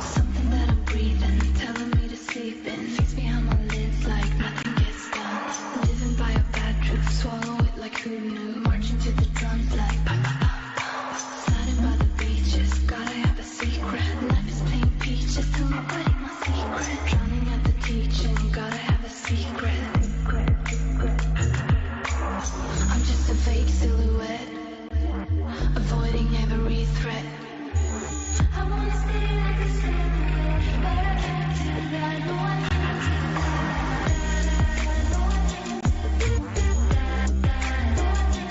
Something that I'm breathing, telling me to sleep in. Fix behind my lids like nothing gets done. Living by a bad truth, swallow it like who knew. Marching to the drums like pa pa pa pa. Sliding by the beaches, gotta have a secret. Life is plain peaches, tell nobody my secret. Drowning at the teaching, gotta have a secret. I'm just a fake silhouette, avoiding every threat. I wanna stay like a cigarette, but I can't do that. No, I can't do that. No, I can't do that.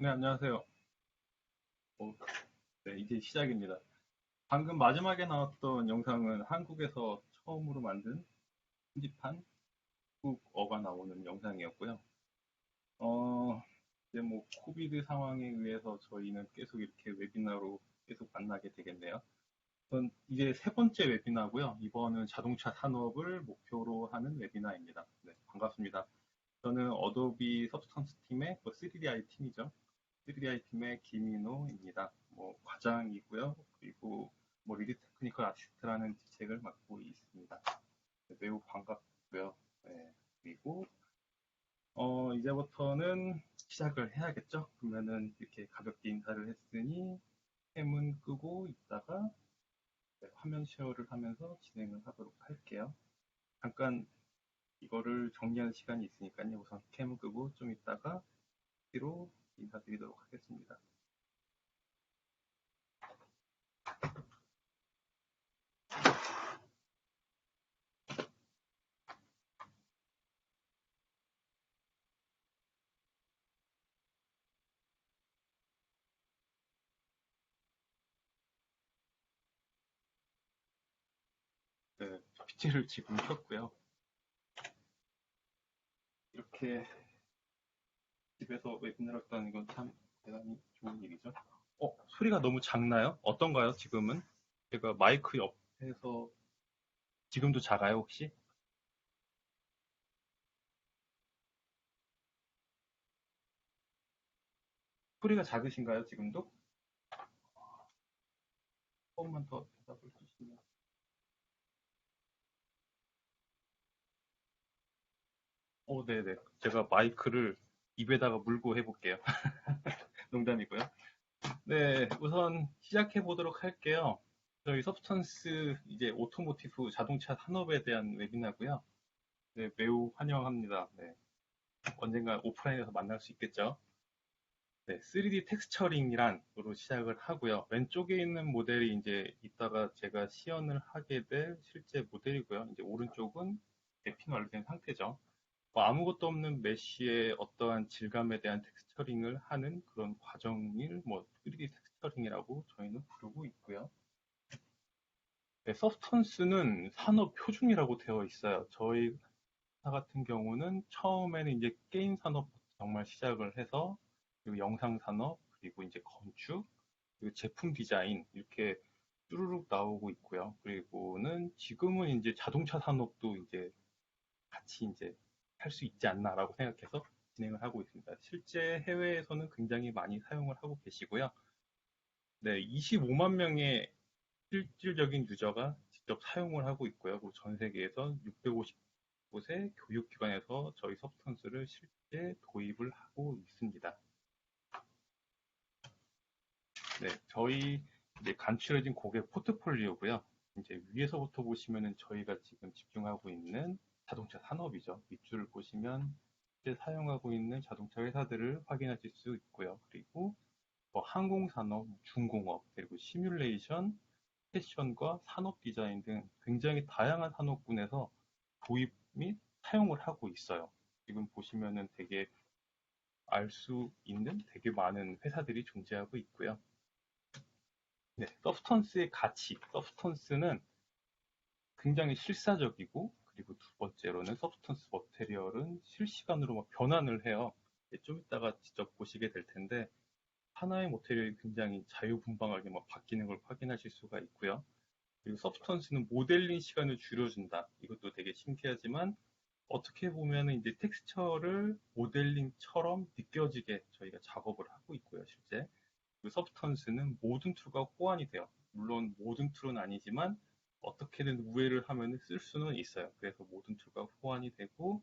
네, 안녕하세요. 어, 네, 이제 시작입니다. 방금 마지막에 나왔던 영상은 한국에서 처음으로 만든 편집한 한국어가 나오는 영상이었고요. 어, 이제 뭐 코비드 상황에 의해서 저희는 계속 이렇게 웨비나로 계속 만나게 되겠네요. 우선 이제 세 번째 웨비나고요. 이번은 자동차 산업을 목표로 하는 웨비나입니다. 네, 반갑습니다. 저는 어도비 서브스턴스 팀의 3DI 팀이죠. 3DI 팀의 김인호입니다. 뭐 과장이고요. 그리고 뭐 리드 테크니컬 아시스트라는 직책을 맡고 있습니다. 네, 매우 반갑고요. 네, 그리고 이제부터는 시작을 해야겠죠. 그러면은 이렇게 가볍게 인사를 했으니 캠은 끄고 있다가 네, 화면 쉐어를 하면서 진행을 하도록 할게요. 잠깐 이거를 정리하는 시간이 있으니까요. 우선 캠을 끄고 좀 있다가 뒤로 인사드리도록 하겠습니다. 네, PC를 지금 켰고요. 이렇게 집에서 웨비나를 했다는 건 참 대단히 좋은 일이죠. 소리가 너무 작나요? 어떤가요, 지금은? 제가 마이크 옆에서 지금도 작아요, 혹시? 소리가 작으신가요, 지금도? 조금만 더 대답을 주시면. 네네. 제가 마이크를 입에다가 물고 해볼게요. 농담이고요. 네, 우선 시작해 보도록 할게요. 저희 서브스턴스 이제 오토모티브 자동차 산업에 대한 웨비나고요. 네, 매우 환영합니다. 네, 언젠가 오프라인에서 만날 수 있겠죠. 네, 3D 텍스처링이란으로 시작을 하고요. 왼쪽에 있는 모델이 이제 이따가 제가 시연을 하게 될 실제 모델이고요. 이제 오른쪽은 대핀 완료된 상태죠. 뭐 아무것도 없는 메쉬의 어떠한 질감에 대한 텍스처링을 하는 그런 과정을 뭐 3D 텍스처링이라고 저희는 부르고 있고요. 네, 서브스턴스는 산업 표준이라고 되어 있어요. 저희 회사 같은 경우는 처음에는 이제 게임 산업부터 정말 시작을 해서 그리고 영상 산업 그리고 이제 건축 그리고 제품 디자인 이렇게 쭈루룩 나오고 있고요. 그리고는 지금은 이제 자동차 산업도 이제 같이 이제 할 수 있지 않나라고 생각해서 진행을 하고 있습니다. 실제 해외에서는 굉장히 많이 사용을 하고 계시고요. 네, 25만 명의 실질적인 유저가 직접 사용을 하고 있고요. 그리고 전 세계에서 650곳의 교육기관에서 저희 서브스턴스를 실제 도입을 하고 있습니다. 네, 저희 이제 간추려진 고객 포트폴리오고요. 이제 위에서부터 보시면은 저희가 지금 집중하고 있는 자동차 산업이죠. 밑줄을 보시면 실제 사용하고 있는 자동차 회사들을 확인하실 수 있고요. 그리고 뭐 항공산업, 중공업, 그리고 시뮬레이션, 패션과 산업 디자인 등 굉장히 다양한 산업군에서 도입 및 사용을 하고 있어요. 지금 보시면은 되게 알 수 있는 되게 많은 회사들이 존재하고 있고요. 네, 서브스턴스의 가치. 서브스턴스는 굉장히 실사적이고, 그리고 두 번째로는 서브스턴스 머테리얼은 실시간으로 막 변환을 해요. 좀 이따가 직접 보시게 될 텐데, 하나의 머테리얼이 굉장히 자유분방하게 막 바뀌는 걸 확인하실 수가 있고요. 그리고 서브스턴스는 모델링 시간을 줄여준다. 이것도 되게 신기하지만, 어떻게 보면은 이제 텍스처를 모델링처럼 느껴지게 저희가 작업을 하고 있고요, 실제. 그 서브스턴스는 모든 툴과 호환이 돼요. 물론 모든 툴은 아니지만 어떻게든 우회를 하면 쓸 수는 있어요. 그래서 모든 툴과 호환이 되고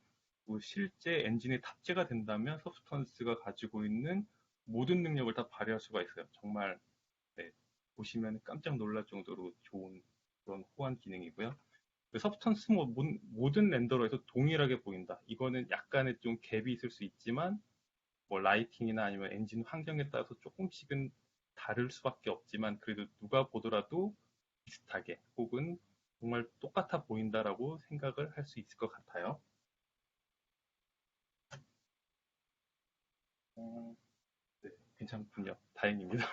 실제 엔진에 탑재가 된다면 서브스턴스가 가지고 있는 모든 능력을 다 발휘할 수가 있어요. 정말 네, 보시면 깜짝 놀랄 정도로 좋은 그런 호환 기능이고요. 서브스턴스 모든 렌더러에서 동일하게 보인다. 이거는 약간의 좀 갭이 있을 수 있지만 뭐 라이팅이나 아니면 엔진 환경에 따라서 조금씩은 다를 수밖에 없지만 그래도 누가 보더라도 비슷하게 혹은 정말 똑같아 보인다라고 생각을 할 수 있을 것 같아요. 어, 네. 괜찮군요. 다행입니다.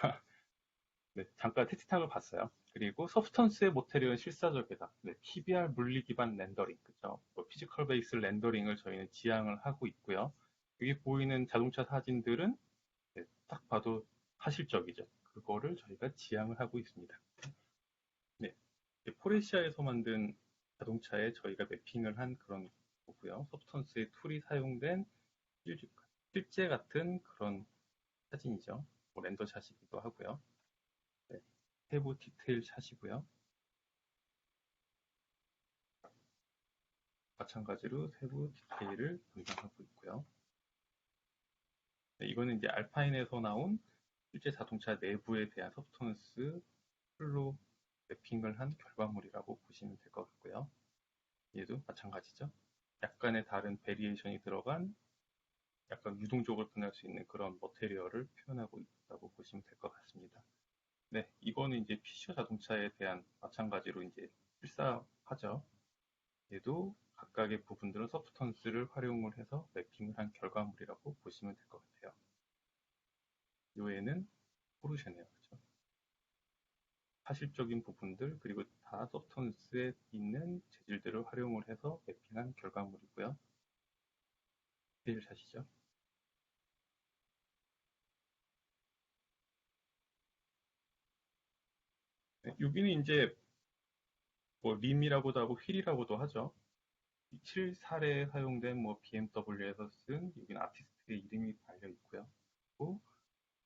네, 잠깐 테스트한 걸 봤어요. 그리고 서브스턴스의 모태리얼은 실사적이다. 네, PBR 물리 기반 렌더링, 그죠? 뭐 피지컬 베이스 렌더링을 저희는 지향을 하고 있고요. 여기 보이는 자동차 사진들은 네, 딱 봐도 사실적이죠. 그거를 저희가 지향을 하고 있습니다. 네, 포레시아에서 만든 자동차에 저희가 매핑을 한 그런 거고요. 서브스턴스의 툴이 사용된 실제 같은 그런 사진이죠. 뭐 렌더샷이기도 하고요. 네, 세부 디테일 샷이고요. 마찬가지로 세부 디테일을 담당하고 있고요. 네, 이거는 이제 알파인에서 나온 실제 자동차 내부에 대한 서브스턴스 풀로 매핑을 한 결과물이라고 보시면 될 것 같고요. 얘도 마찬가지죠. 약간의 다른 베리에이션이 들어간 약간 유동적으로 표현할 수 있는 그런 머테리얼을 표현하고 있다고 보시면 될 것 같습니다. 네, 이거는 이제 피셔 자동차에 대한 마찬가지로 이제 실사하죠. 얘도 각각의 부분들은 서브스턴스를 활용을 해서 매핑을 한 결과물이라고 보시면 될 것 같아요. 이 외에는 포르쉐네요. 그렇죠? 사실적인 부분들 그리고 다 서브스턴스에 있는 재질들을 활용을 해서 매핑한 결과물이고요. 디테일샷이죠. 네, 여기는 이제 뭐 림이라고도 하고 휠이라고도 하죠. 실사례에 사용된 뭐 BMW에서 쓴 여기는 아티스트의 이름이 달려 있고요. 그리고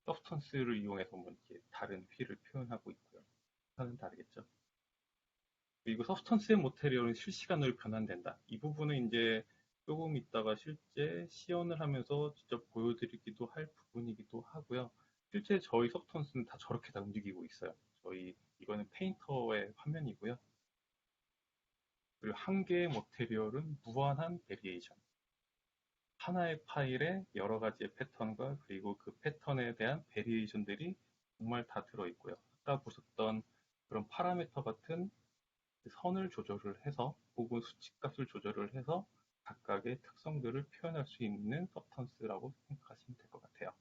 서브스턴스를 이용해서 뭐 이렇게 다른 휠을 표현하고 있고요. 하는 다르겠죠. 그리고 서브스턴스의 모태리얼은 실시간으로 변환된다. 이 부분은 이제 조금 있다가 실제 시연을 하면서 직접 보여드리기도 할 부분이기도 하고요. 실제 저희 서브스턴스는 다 저렇게 다 움직이고 있어요. 저희 이거는 페인터의 화면이고요. 그리고 한 개의 모태리얼은 무한한 베리에이션. 하나의 파일에 여러 가지의 패턴과 그리고 그 패턴에 대한 베리에이션들이 정말 다 들어있고요. 아까 보셨던 그런 파라미터 같은 선을 조절을 해서 혹은 수치값을 조절을 해서 각각의 특성들을 표현할 수 있는 서브스턴스라고 생각하시면 될 것 같아요.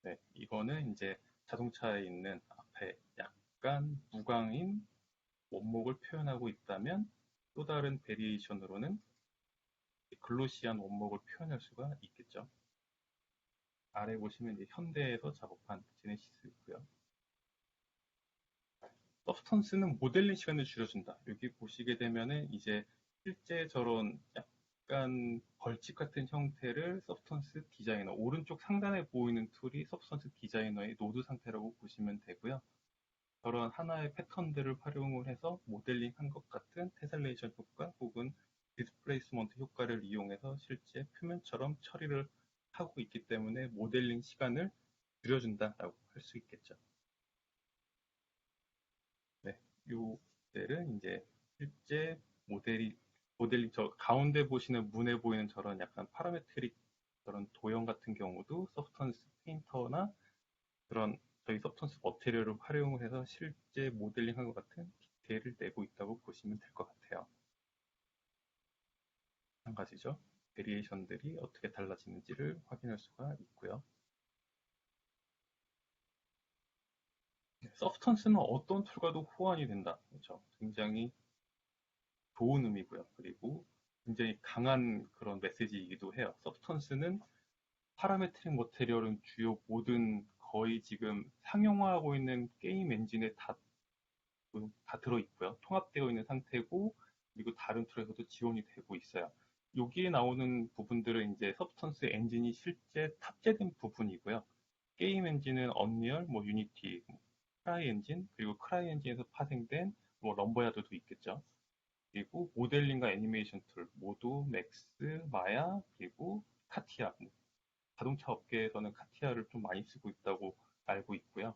네, 이거는 이제 자동차에 있는 앞에 약간 무광인 원목을 표현하고 있다면 또 다른 베리에이션으로는 글로시한 원목을 표현할 수가 있겠죠. 아래 보시면 이제 현대에서 작업한 제네시스 있고요. 서브스턴스는 모델링 시간을 줄여준다. 여기 보시게 되면은 이제 실제 저런 약간 벌집 같은 형태를 서브스턴스 디자이너, 오른쪽 상단에 보이는 툴이 서브스턴스 디자이너의 노드 상태라고 보시면 되고요. 저런 하나의 패턴들을 활용을 해서 모델링 한 것 같은 테셀레이션 효과 혹은 디스플레이스먼트 효과를 이용해서 실제 표면처럼 처리를 하고 있기 때문에 모델링 시간을 줄여준다라고 할 수 있겠죠. 네, 요 모델은 이제 실제 모델링 저 가운데 보시는 문에 보이는 저런 약간 파라메트릭 저런 도형 같은 경우도 서브스턴스 페인터나 그런 저희 서브스턴스 머테리얼을 활용을 해서 실제 모델링한 것 같은 디테일을 내고 있다고 보시면 될 것 같아요. 한 가지죠. 베리에이션들이 어떻게 달라지는지를 확인할 수가 있고요. 서브스턴스는 어떤 툴과도 호환이 된다. 그렇죠. 굉장히 좋은 의미고요. 그리고 굉장히 강한 그런 메시지이기도 해요. 서브스턴스는 파라메트릭 머테리얼은 주요 모든 거의 지금 상용화하고 있는 게임 엔진에 다 들어있고요. 통합되어 있는 상태고 그리고 다른 툴에서도 지원이 되고 있어요. 여기에 나오는 부분들은 이제 서브스턴스 엔진이 실제 탑재된 부분이고요. 게임 엔진은 언리얼, 뭐 유니티, 크라이 엔진, 그리고 크라이 엔진에서 파생된 뭐 럼버야드도 있겠죠. 그리고 모델링과 애니메이션 툴 모두 맥스, 마야, 그리고 카티아. 자동차 업계에서는 카티아를 좀 많이 쓰고 있다고 알고 있고요.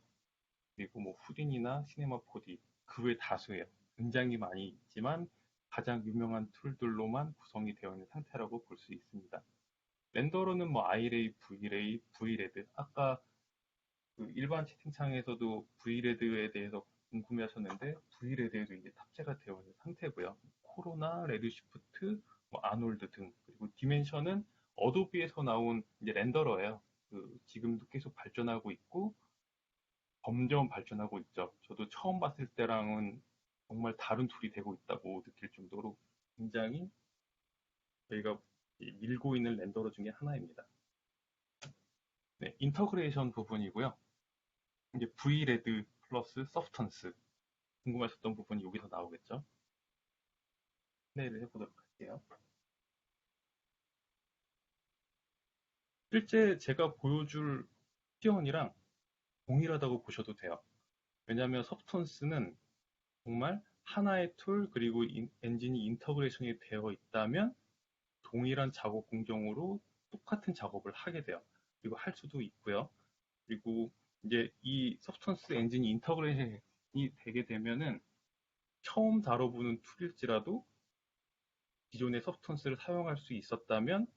그리고 뭐 후딘이나 시네마 4D 그 외 다수예요. 굉장히 많이 있지만 가장 유명한 툴들로만 구성이 되어 있는 상태라고 볼 수 있습니다. 렌더로는 뭐 아이레이, V레이, V레드 아까 그 일반 채팅창에서도 V레드에 대해서 궁금해하셨는데 V레드에도 이제 탑재가 되어 있는 상태고요. 코로나, 레드시프트, 뭐 아놀드 등 그리고 디멘션은 어도비에서 나온 이제 렌더러예요. 그 지금 지금도 계속 발전하고 있고 점점 발전하고 있죠. 저도 처음 봤을 때랑은 정말 다른 툴이 되고 있다고 느낄 정도로 굉장히 저희가 밀고 있는 렌더러 중에 하나입니다. 네, 인터그레이션 부분이고요. 이제 V레드 플러스 서브턴스 궁금하셨던 부분이 여기서 나오겠죠. 플레이를 해보도록 할게요. 실제 제가 보여줄 시연이랑 동일하다고 보셔도 돼요. 왜냐하면 서브턴스는 정말 하나의 툴 그리고 엔진이 인터그레이션이 되어 있다면 동일한 작업 공정으로 똑같은 작업을 하게 돼요. 그리고 할 수도 있고요. 그리고 이제 이 서브턴스 엔진이 인터그레이션이 되게 되면은 처음 다뤄보는 툴일지라도 기존의 서브턴스를 사용할 수 있었다면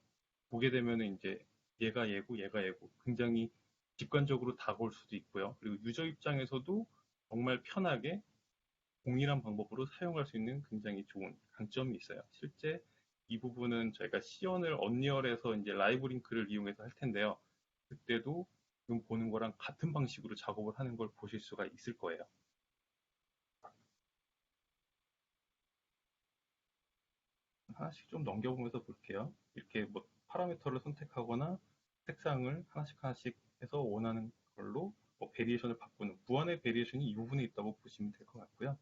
보게 되면은 이제 얘가 얘고 얘가 얘고 굉장히 직관적으로 다가올 수도 있고요. 그리고 유저 입장에서도 정말 편하게 동일한 방법으로 사용할 수 있는 굉장히 좋은 강점이 있어요. 실제 이 부분은 저희가 시연을 언리얼에서 이제 라이브 링크를 이용해서 할 텐데요. 그때도 지금 보는 거랑 같은 방식으로 작업을 하는 걸 보실 수가 있을 거예요. 하나씩 좀 넘겨보면서 볼게요. 이렇게 뭐 파라미터를 선택하거나 색상을 하나씩 하나씩 해서 원하는 걸로 뭐 베리에이션을 바꾸는 무한의 베리에이션이 이 부분에 있다고 보시면 될 것 같고요.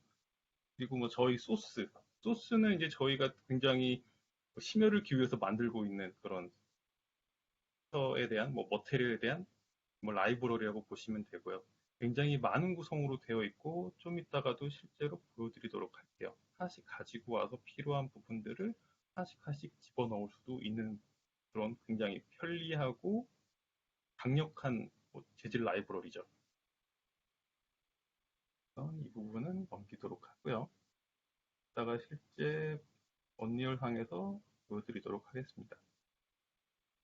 그리고 뭐 저희 소스는 이제 저희가 굉장히 심혈을 기울여서 만들고 있는 그런 에 대한 뭐 머테리얼에 대한 뭐 라이브러리라고 보시면 되고요. 굉장히 많은 구성으로 되어 있고 좀 이따가도 실제로 보여드리도록 할게요. 하나씩 가지고 와서 필요한 부분들을 하나씩 하나씩 집어넣을 수도 있는 그런 굉장히 편리하고 강력한 뭐 재질 라이브러리죠. 이 부분은 넘기도록 하고요. 이따가 실제 언리얼상에서 보여드리도록 하겠습니다.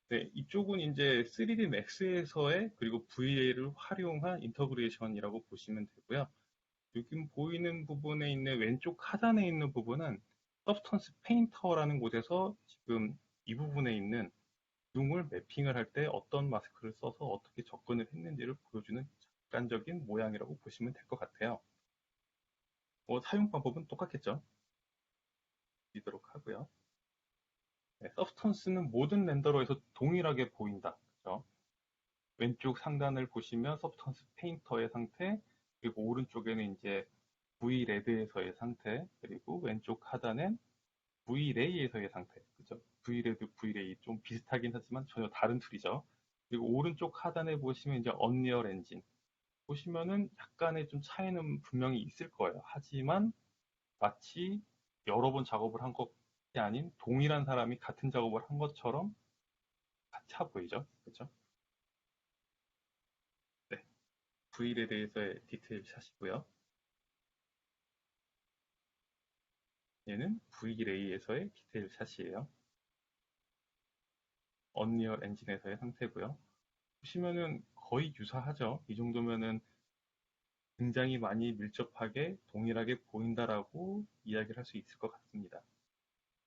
네, 이쪽은 이제 3D Max에서의 그리고 VA를 활용한 인터그레이션이라고 보시면 되고요. 여기 보이는 부분에 있는 왼쪽 하단에 있는 부분은 서브스턴스 페인터라는 곳에서 지금 이 부분에 있는 융을 매핑을 할 때 어떤 마스크를 써서 어떻게 접근을 했는지를 보여주는 작간적인 모양이라고 보시면 될 것 같아요. 사용 방법은 똑같겠죠. 이도록 하고요. 네, 서브스턴스는 모든 렌더러에서 동일하게 보인다. 그렇죠? 왼쪽 상단을 보시면 서브스턴스 페인터의 상태, 그리고 오른쪽에는 이제 V레드에서의 상태, 그리고 왼쪽 하단엔 V레이에서의 상태. 그죠? V레드, V레이 좀 비슷하긴 하지만 전혀 다른 툴이죠. 그리고 오른쪽 하단에 보시면 이제 언리얼 엔진. 보시면은 약간의 좀 차이는 분명히 있을 거예요. 하지만 마치 여러 번 작업을 한 것이 아닌 동일한 사람이 같은 작업을 한 것처럼 같아 보이죠? 그죠? 네. V레드에서의 디테일 샷이고요. 얘는 V레이에서의 디테일 샷이에요. 언리얼 엔진에서의 상태고요. 보시면은 거의 유사하죠. 이 정도면은 굉장히 많이 밀접하게 동일하게 보인다라고 이야기를 할 수 있을 것 같습니다.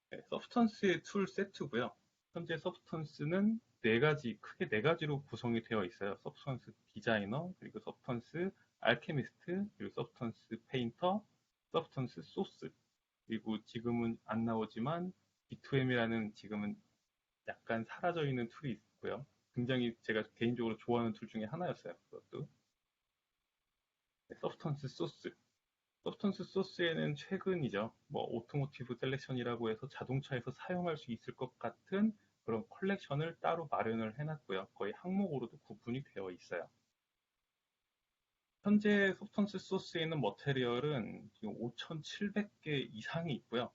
네, 서브스턴스의 툴 세트고요. 현재 서브스턴스는 크게 네 가지로 구성이 되어 있어요. 서브스턴스 디자이너, 그리고 서브스턴스 알케미스트, 그리고 서브스턴스 페인터, 서브스턴스 소스, 그리고 지금은 안 나오지만 B2M이라는 지금은 약간 사라져 있는 툴이 있고요. 굉장히 제가 개인적으로 좋아하는 툴 중에 하나였어요. 그것도. 네, 서브스턴스 소스. 서브스턴스 소스에는 최근이죠. 뭐 오토모티브 셀렉션이라고 해서 자동차에서 사용할 수 있을 것 같은 그런 컬렉션을 따로 마련을 해놨고요. 거의 항목으로도 구분이 되어 있어요. 현재 서브스턴스 소스에 있는 머테리얼은 지금 5,700개 이상이 있고요.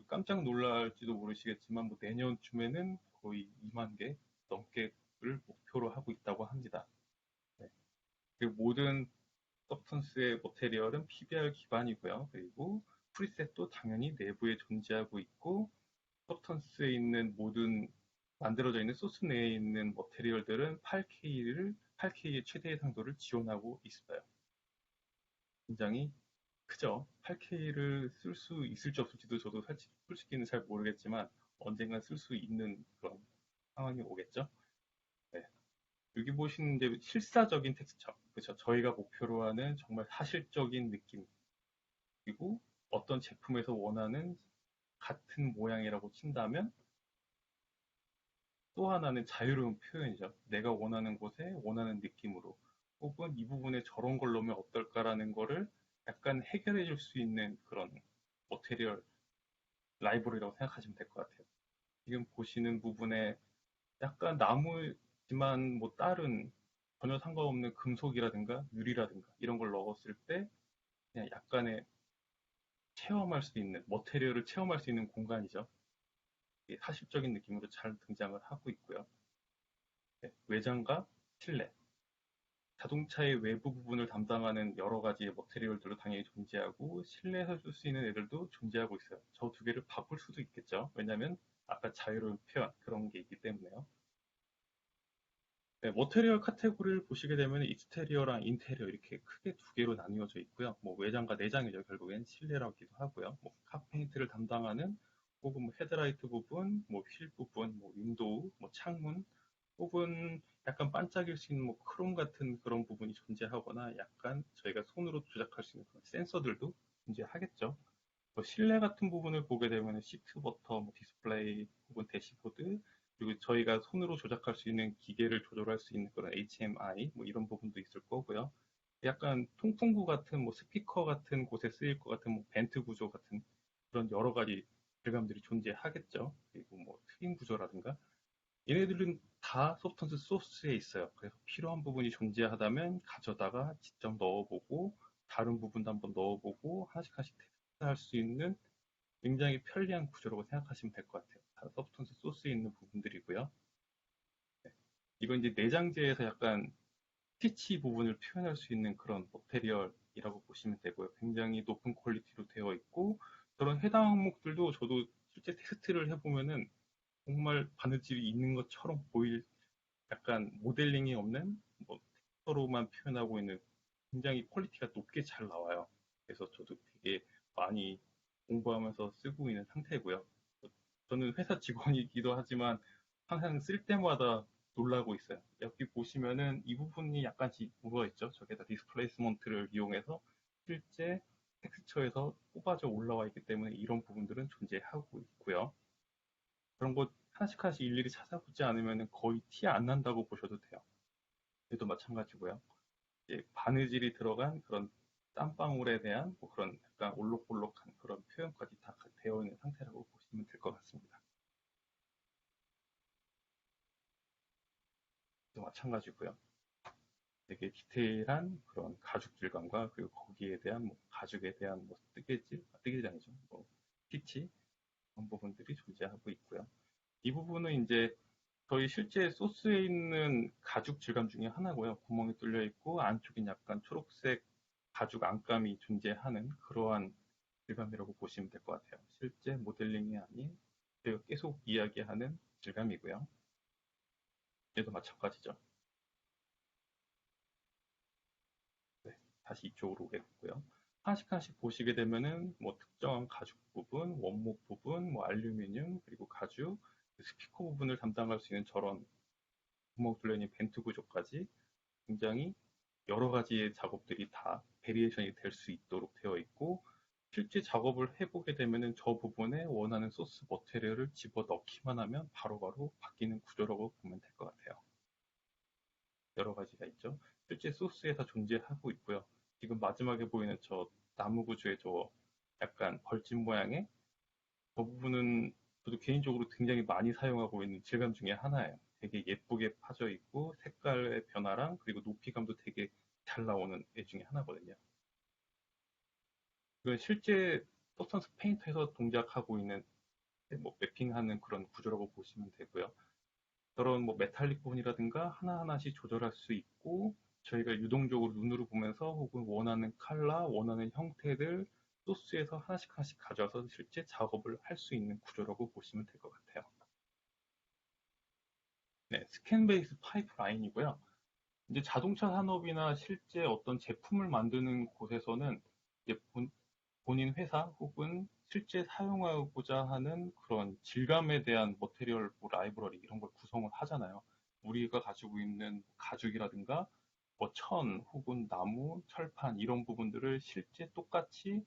깜짝 놀랄지도 모르시겠지만 뭐 내년쯤에는 거의 2만 개 넘게를 목표로 하고 있다고 합니다. 네. 그리고 모든 서브스턴스의 머테리얼은 PBR 기반이고요. 그리고 프리셋도 당연히 내부에 존재하고 있고 서브스턴스에 있는 모든 만들어져 있는 소스 내에 있는 머테리얼들은 8K의 최대 해상도를 지원하고 있어요. 굉장히 크죠. 8K를 쓸 수 있을지 없을지도 저도 솔직히는 잘 모르겠지만 언젠간 쓸 수 있는 그런 상황이 오겠죠. 네. 여기 보시는 이제 실사적인 텍스처. 그렇죠. 저희가 목표로 하는 정말 사실적인 느낌. 그리고 어떤 제품에서 원하는 같은 모양이라고 친다면 또 하나는 자유로운 표현이죠. 내가 원하는 곳에 원하는 느낌으로 혹은 이 부분에 저런 걸 넣으면 어떨까라는 거를 약간 해결해 줄 수 있는 그런 머테리얼 라이브러리라고 생각하시면 될 것 같아요. 지금 보시는 부분에 약간 나무지만 뭐 다른 전혀 상관없는 금속이라든가 유리라든가 이런 걸 넣었을 때 그냥 약간의 체험할 수 있는 머테리얼을 체험할 수 있는 공간이죠. 사실적인 느낌으로 잘 등장을 하고 있고요. 네, 외장과 실내, 자동차의 외부 부분을 담당하는 여러 가지의 머테리얼들도 당연히 존재하고 실내에서 쓸 수 있는 애들도 존재하고 있어요. 저 두 개를 바꿀 수도 있겠죠. 왜냐하면 아까 자유로운 표현 그런 게 있기 때문에요. 네, 머테리얼 카테고리를 보시게 되면 익스테리어랑 인테리어 이렇게 크게 두 개로 나뉘어져 있고요. 뭐 외장과 내장이죠. 결국엔 실내라기도 하고요. 뭐 카페인트를 담당하는 혹은 뭐 헤드라이트 부분, 뭐 휠 부분, 뭐 윈도우, 뭐 창문 혹은 약간 반짝일 수 있는 뭐 크롬 같은 그런 부분이 존재하거나 약간 저희가 손으로 조작할 수 있는 그런 센서들도 존재하겠죠. 뭐 실내 같은 부분을 보게 되면 시트 버터, 뭐 디스플레이 혹은 대시보드 그리고 저희가 손으로 조작할 수 있는 기계를 조절할 수 있는 그런 HMI 뭐 이런 부분도 있을 거고요. 약간 통풍구 같은 뭐 스피커 같은 곳에 쓰일 것 같은 뭐 벤트 구조 같은 그런 여러 가지 질감들이 존재하겠죠. 그리고 뭐 트림 구조라든가 얘네들은 다 소프트웨어 소스에 있어요. 그래서 필요한 부분이 존재하다면 가져다가 직접 넣어보고 다른 부분도 한번 넣어보고 하나씩 하나씩 테스트할 수 있는 굉장히 편리한 구조라고 생각하시면 될 것 같아요. 다 소프트웨어 소스에 있는 부분들이고요. 이건 이제 내장재에서 약간 스티치 부분을 표현할 수 있는 그런 머테리얼이라고 보시면 되고요. 굉장히 높은 퀄리티로 되어 있고 그런 해당 항목들도 저도 실제 테스트를 해보면은 정말 바느질이 있는 것처럼 보일 약간 모델링이 없는 뭐 텍스처로만 표현하고 있는 굉장히 퀄리티가 높게 잘 나와요. 그래서 저도 되게 많이 공부하면서 쓰고 있는 상태고요. 저는 회사 직원이기도 하지만 항상 쓸 때마다 놀라고 있어요. 여기 보시면은 이 부분이 약간씩 묻어 있죠. 저게다 디스플레이스먼트를 이용해서 실제 텍스처에서 뽑아져 올라와 있기 때문에 이런 부분들은 존재하고 있고요. 그런 거 하나씩 하나씩 일일이 찾아보지 않으면 거의 티 안 난다고 보셔도 돼요. 얘도 마찬가지고요. 이제 바느질이 들어간 그런 땀방울에 대한 뭐 그런 약간 올록볼록한 그런 표현까지 다 되어 있는 상태라고 보시면 될 것 같습니다. 또 마찬가지고요. 되게 디테일한 그런 가죽 질감과 그리고 거기에 대한 뭐 가죽에 대한 뭐 뜨개질 아니죠. 뭐 스티치 그런 부분들이 존재하고 있고요. 이 부분은 이제 저희 실제 소스에 있는 가죽 질감 중에 하나고요. 구멍이 뚫려 있고 안쪽엔 약간 초록색 가죽 안감이 존재하는 그러한 질감이라고 보시면 될 것 같아요. 실제 모델링이 아닌 저희가 계속 이야기하는 질감이고요. 얘도 마찬가지죠. 네, 다시 이쪽으로 오겠고요. 하나씩 하나씩 보시게 되면은 뭐 특정한 가죽 부분, 원목 부분, 뭐 알루미늄 그리고 가죽, 스피커 부분을 담당할 수 있는 저런 구멍 뚫려 있는 벤트 구조까지 굉장히 여러 가지의 작업들이 다 베리에이션이 될 수 있도록 되어 있고 실제 작업을 해보게 되면은 저 부분에 원하는 소스 머테리얼을 집어 넣기만 하면 바로바로 바뀌는 구조라고 보면 될 것 같아요. 여러 가지가 있죠. 실제 소스에 다 존재하고 있고요. 지금 마지막에 보이는 저 나무 구조의 저 약간 벌집 모양의 그 부분은 저도 개인적으로 굉장히 많이 사용하고 있는 질감 중에 하나예요. 되게 예쁘게 파져 있고 색깔의 변화랑 그리고 높이감도 되게 잘 나오는 애 중에 하나거든요. 이건 실제 서브스턴스 페인터에서 동작하고 있는 뭐 매핑하는 그런 구조라고 보시면 되고요. 저런 뭐 메탈릭 부분이라든가 하나하나씩 조절할 수 있고 저희가 유동적으로 눈으로 보면서 혹은 원하는 컬러, 원하는 형태들 소스에서 하나씩 하나씩 가져와서 실제 작업을 할 수 있는 구조라고 보시면 될 것 같아요. 네, 스캔 베이스 파이프라인이고요. 이제 자동차 산업이나 실제 어떤 제품을 만드는 곳에서는 이제 본인 회사 혹은 실제 사용하고자 하는 그런 질감에 대한 머테리얼 뭐 라이브러리 이런 걸 구성을 하잖아요. 우리가 가지고 있는 가죽이라든가 뭐 천 혹은 나무, 철판 이런 부분들을 실제 똑같이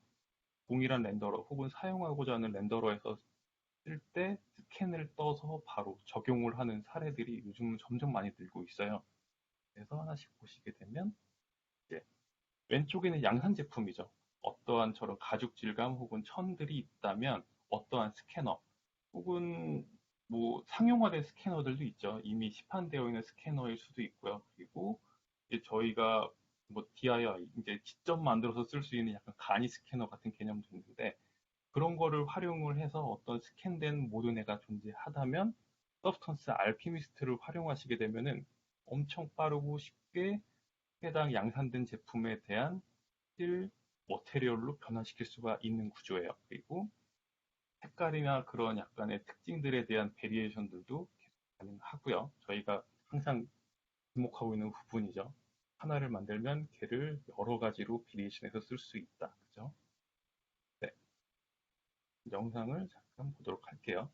동일한 렌더러 혹은 사용하고자 하는 렌더러에서 쓸 때 스캔을 떠서 바로 적용을 하는 사례들이 요즘은 점점 많이 늘고 있어요. 그래서 하나씩 보시게 되면 이제 왼쪽에는 양산 제품이죠. 어떠한 저런 가죽 질감 혹은 천들이 있다면 어떠한 스캐너 혹은 뭐 상용화된 스캐너들도 있죠. 이미 시판되어 있는 스캐너일 수도 있고요. 그리고 이제 저희가 뭐 DIY 이제 직접 만들어서 쓸 수 있는 약간 간이 스캐너 같은 개념도 있는데 그런 거를 활용을 해서 어떤 스캔된 모드네가 존재하다면 서브스턴스 알키미스트를 활용하시게 되면은 엄청 빠르고 쉽게 해당 양산된 제품에 대한 실 머테리얼로 변환시킬 수가 있는 구조예요. 그리고 색깔이나 그런 약간의 특징들에 대한 베리에이션들도 계속 가능하고요. 저희가 항상 주목하고 있는 부분이죠. 하나를 만들면 걔를 여러 가지로 비리에이션해서 쓸 수 있다. 그죠? 네, 영상을 잠깐 보도록 할게요.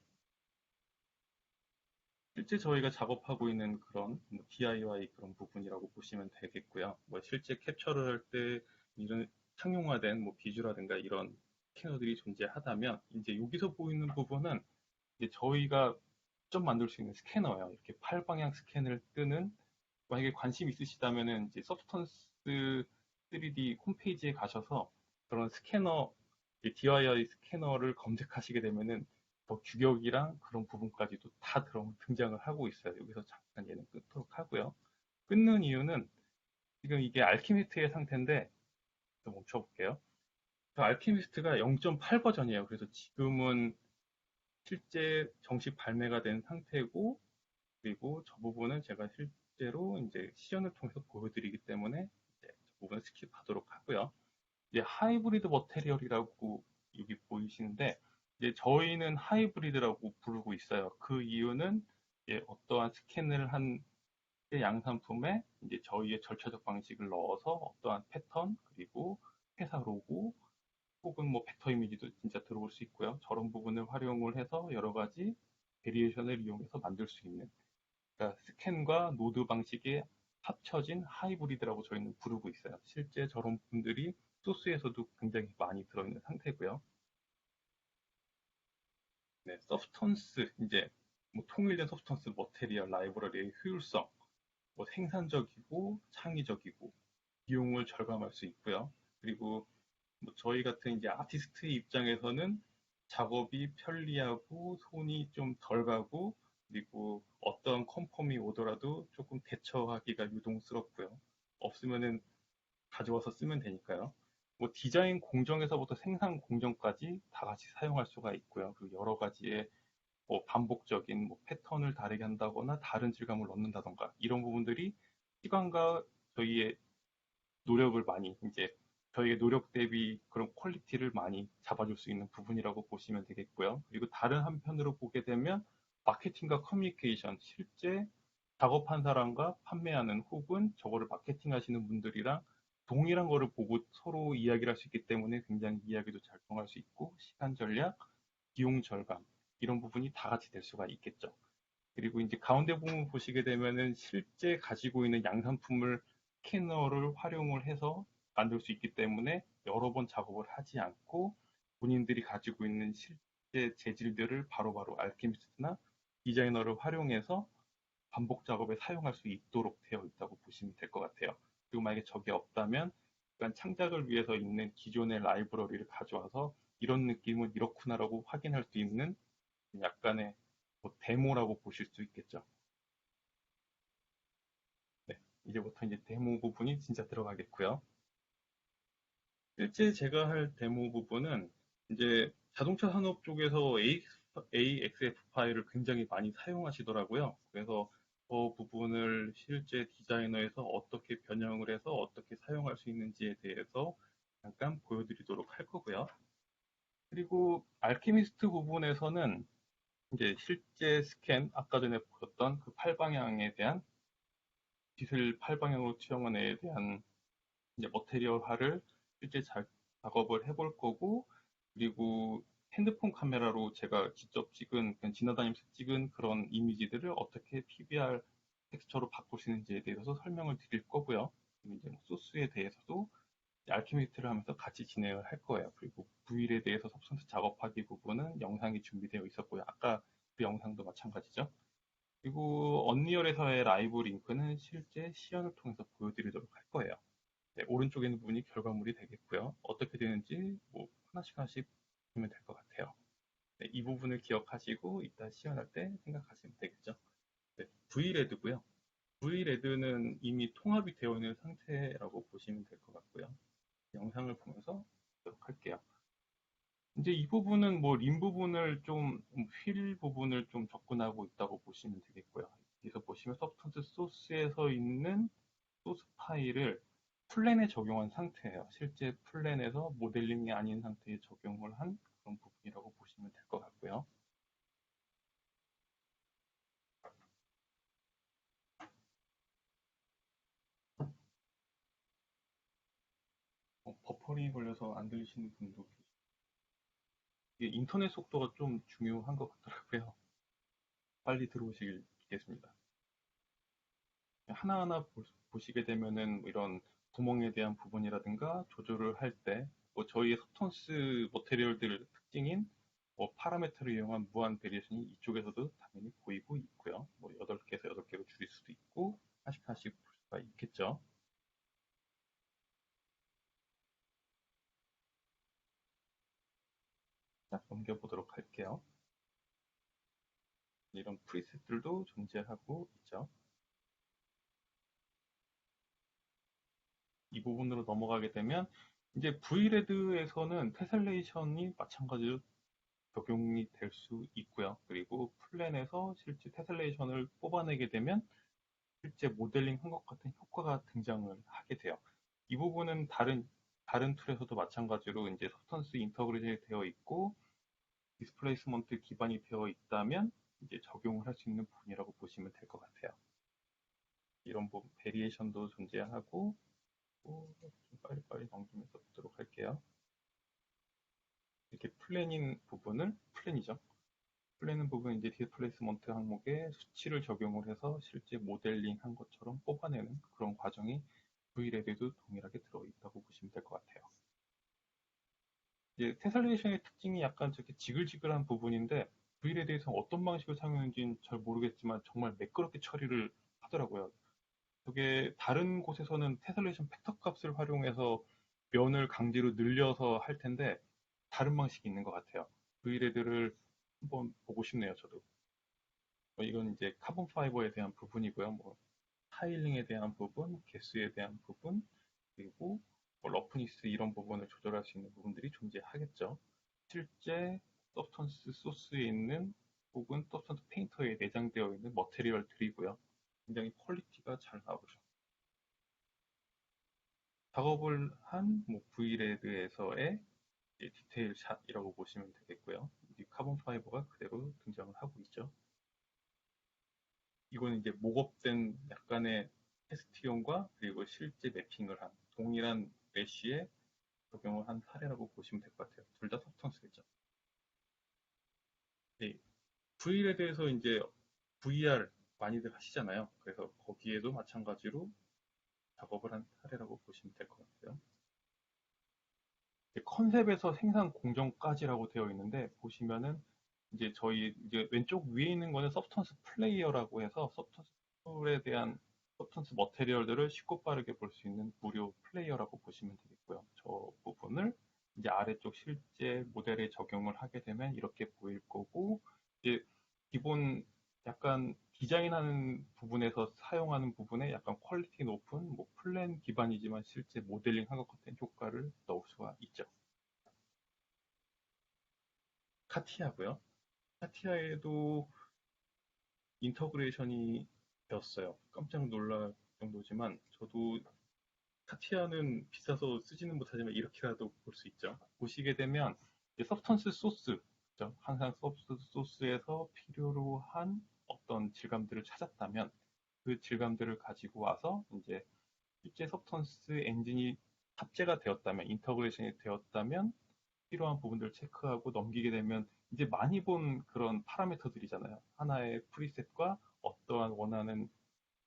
실제 저희가 작업하고 있는 그런 뭐 DIY 그런 부분이라고 보시면 되겠고요. 뭐 실제 캡처를 할 때 이런 상용화된 뭐 비주라든가 이런 스캐너들이 존재하다면 이제 여기서 보이는 부분은 이제 저희가 직접 만들 수 있는 스캐너예요. 이렇게 팔방향 스캔을 뜨는 만약에 관심 있으시다면은 이제 서브스턴스 3D 홈페이지에 가셔서 그런 스캐너 DIY 스캐너를 검색하시게 되면은 뭐 규격이랑 그런 부분까지도 다 등장을 하고 있어요. 여기서 잠깐 얘는 끊도록 하고요. 끊는 이유는 지금 이게 알키미스트의 상태인데 좀 멈춰볼게요. 알키미스트가 0.8 버전이에요. 그래서 지금은 실제 정식 발매가 된 상태고 그리고 저 부분은 제가 실제로 이제 시연을 통해서 보여드리기 때문에 이제 저 부분을 스킵하도록 하고요. 이제 하이브리드 머테리얼이라고 여기 보이시는데 이제 저희는 하이브리드라고 부르고 있어요. 그 이유는 이제 어떠한 스캔을 한 양산품에 이제 저희의 절차적 방식을 넣어서 어떠한 패턴 그리고 회사 로고 혹은 뭐 벡터 이미지도 진짜 들어올 수 있고요. 저런 부분을 활용을 해서 여러 가지 베리에이션을 이용해서 만들 수 있는 그러니까 스캔과 노드 방식이 합쳐진 하이브리드라고 저희는 부르고 있어요. 실제 저런 분들이 소스에서도 굉장히 많이 들어있는 상태고요. 네, 서브스턴스 이제 뭐 통일된 서브스턴스 머테리얼 라이브러리의 효율성, 뭐 생산적이고 창의적이고 비용을 절감할 수 있고요. 그리고 뭐 저희 같은 이제 아티스트의 입장에서는 작업이 편리하고 손이 좀 덜 가고 그리고 어떤 컨펌이 오더라도 조금 대처하기가 유동스럽고요. 없으면은 가져와서 쓰면 되니까요. 뭐 디자인 공정에서부터 생산 공정까지 다 같이 사용할 수가 있고요. 그리고 여러 가지의 뭐 반복적인 뭐 패턴을 다르게 한다거나 다른 질감을 넣는다던가 이런 부분들이 시간과 저희의 노력을 많이 이제 저희의 노력 대비 그런 퀄리티를 많이 잡아줄 수 있는 부분이라고 보시면 되겠고요. 그리고 다른 한편으로 보게 되면 마케팅과 커뮤니케이션, 실제 작업한 사람과 판매하는 혹은 저거를 마케팅 하시는 분들이랑 동일한 거를 보고 서로 이야기를 할 수 있기 때문에 굉장히 이야기도 잘 통할 수 있고 시간 절약, 비용 절감 이런 부분이 다 같이 될 수가 있겠죠. 그리고 이제 가운데 부분 보시게 되면은 실제 가지고 있는 양산품을 스캐너를 활용을 해서 만들 수 있기 때문에 여러 번 작업을 하지 않고 본인들이 가지고 있는 실제 재질들을 바로바로 알케미스트나 디자이너를 활용해서 반복 작업에 사용할 수 있도록 되어 있다고 보시면 될 것 같아요. 그리고 만약에 저게 없다면 약간 창작을 위해서 있는 기존의 라이브러리를 가져와서 이런 느낌은 이렇구나라고 확인할 수 있는 약간의 뭐 데모라고 보실 수 있겠죠. 네, 이제부터 이제 데모 부분이 진짜 들어가겠고요. 실제 제가 할 데모 부분은 이제 자동차 산업 쪽에서 AXF 파일을 굉장히 많이 사용하시더라고요. 그래서 그 부분을 실제 디자이너에서 어떻게 변형을 해서 어떻게 사용할 수 있는지에 대해서 잠깐 보여드리도록 할 거고요. 그리고 알케미스트 부분에서는 이제 실제 스캔, 아까 전에 보였던 그 팔방향에 대한 빛을 팔방향으로 투영한 애에 대한 이제 머테리얼화를 실제 작업을 해볼 거고, 그리고 핸드폰 카메라로 제가 직접 찍은, 그냥 지나다니면서 찍은 그런 이미지들을 어떻게 PBR 텍스처로 바꾸시는지에 대해서 설명을 드릴 거고요. 그리고 이제 뭐 소스에 대해서도 알케미스트를 하면서 같이 진행을 할 거예요. 그리고 부일에 대해서 섭선수 작업하기 부분은 영상이 준비되어 있었고요. 아까 그 영상도 마찬가지죠. 그리고 언리얼에서의 라이브 링크는 실제 시연을 통해서 보여드리도록 할 거예요. 네, 오른쪽에 있는 부분이 결과물이 되겠고요. 어떻게 되는지 뭐 하나씩 하나씩 보면 될 것 같아요. 네, 이 부분을 기억하시고 이따 시연할 때 생각하시면 되겠죠. 네, V레드고요. V레드는 이미 통합이 되어 있는 상태라고 보시면 될 것 같고요. 영상을 보면서 보도록 할게요. 이제 이 부분은 뭐 림 부분을 좀, 휠 부분을 좀 접근하고 있다고 보시면 되겠고요. 여기서 보시면 서브스턴스 소스에서 있는 소스 파일을 플랜에 적용한 상태예요. 실제 플랜에서 모델링이 아닌 상태에 적용을 한 그런 부분이라고 보시면 될 것 같고요. 버퍼링이 걸려서 안 들리시는 분도 계시고, 이게 인터넷 속도가 좀 중요한 것 같더라고요. 빨리 들어오시겠습니다. 하나하나 보시게 되면은 뭐 이런 구멍에 대한 부분이라든가 조절을 할 때, 뭐 저희의 서턴스 머테리얼들 특징인 뭐 파라메터를 이용한 무한 베리에이션이 이쪽에서도 당연히 보이고 있고요. 뭐 8개에서 8개로 줄일 수도 있고, 하나씩 하나씩 볼 수가 있겠죠. 자, 넘겨보도록 할게요. 이런 프리셋들도 존재하고 있죠. 이 부분으로 넘어가게 되면 이제 V레드에서는 테셀레이션이 마찬가지로 적용이 될 수 있고요. 그리고 플랜에서 실제 테셀레이션을 뽑아내게 되면 실제 모델링 한 것 같은 효과가 등장을 하게 돼요. 이 부분은 다른 툴에서도 마찬가지로 이제 서턴스 인터그레이션이 되어 있고 디스플레이스먼트 기반이 되어 있다면 이제 적용을 할 수 있는 부분이라고 보시면 될 것 같아요. 이런 부분 베리에이션도 존재하고 좀 빨리빨리 넘기면서 보도록 할게요. 이렇게 플랜인 부분을 플랜이죠. 플랜은 부분 이제 디스플레이스먼트 항목에 수치를 적용을 해서 실제 모델링 한 것처럼 뽑아내는 그런 과정이 V랩에도 동일하게 들어있다고 보시면 될 것 같아요. 이제 테슬레이션의 특징이 약간 저렇게 지글지글한 부분인데 V랩에서 어떤 방식을 사용했는지는 잘 모르겠지만 정말 매끄럽게 처리를 하더라고요. 그게 다른 곳에서는 테슬레이션 팩터 값을 활용해서 면을 강제로 늘려서 할 텐데 다른 방식이 있는 것 같아요. V레드를 한번 보고 싶네요, 저도. 이건 이제 카본 파이버에 대한 부분이고요. 뭐 타일링에 대한 부분, 개수에 대한 부분, 그리고 뭐 러프니스 이런 부분을 조절할 수 있는 부분들이 존재하겠죠. 실제 서브스턴스 소스에 있는 혹은 서브스턴스 페인터에 내장되어 있는 머테리얼들이고요. 굉장히 퀄리티가 잘 나오죠. 작업을 한뭐 V레드에서의 디테일 샷이라고 보시면 되겠고요. 이 카본 파이버가 그대로 등장을 하고 있죠. 이거는 이제 목업된 약간의 테스트용과 그리고 실제 매핑을 한 동일한 메쉬에 적용을 한 사례라고 보시면 될 것 같아요. 둘 다 서브스턴스겠죠. 네, V에 대해서 이제 VR 많이들 하시잖아요. 그래서 거기에도 마찬가지로 작업을 한 사례라고 보시면 될 것 같아요. 컨셉에서 생산 공정까지라고 되어 있는데 보시면은 이제 저희 이제 왼쪽 위에 있는 거는 서브스턴스 플레이어라고 해서 서브스턴스 툴에 대한 서브스턴스 머테리얼들을 쉽고 빠르게 볼 수 있는 무료 플레이어라고 보시면 되겠고요. 저 부분을 이제 아래쪽 실제 모델에 적용을 하게 되면 이렇게 보일 거고 이제 기본 약간 디자인하는 부분에서 사용하는 부분에 약간 퀄리티 높은 뭐 플랜 기반이지만 실제 모델링 한 것 같은 효과를 넣을 수가 있죠. 카티아고요. 카티아에도 인터그레이션이 되었어요. 깜짝 놀랄 정도지만 저도 카티아는 비싸서 쓰지는 못하지만 이렇게라도 볼 수 있죠. 보시게 되면 서브스턴스 소스, 그죠? 항상 서브스턴스 소스에서 필요로 한 어떤 질감들을 찾았다면 그 질감들을 가지고 와서 이제 실제 서브스턴스 엔진이 탑재가 되었다면, 인터그레이션이 되었다면 필요한 부분들을 체크하고 넘기게 되면 이제 많이 본 그런 파라미터들이잖아요. 하나의 프리셋과 어떠한 원하는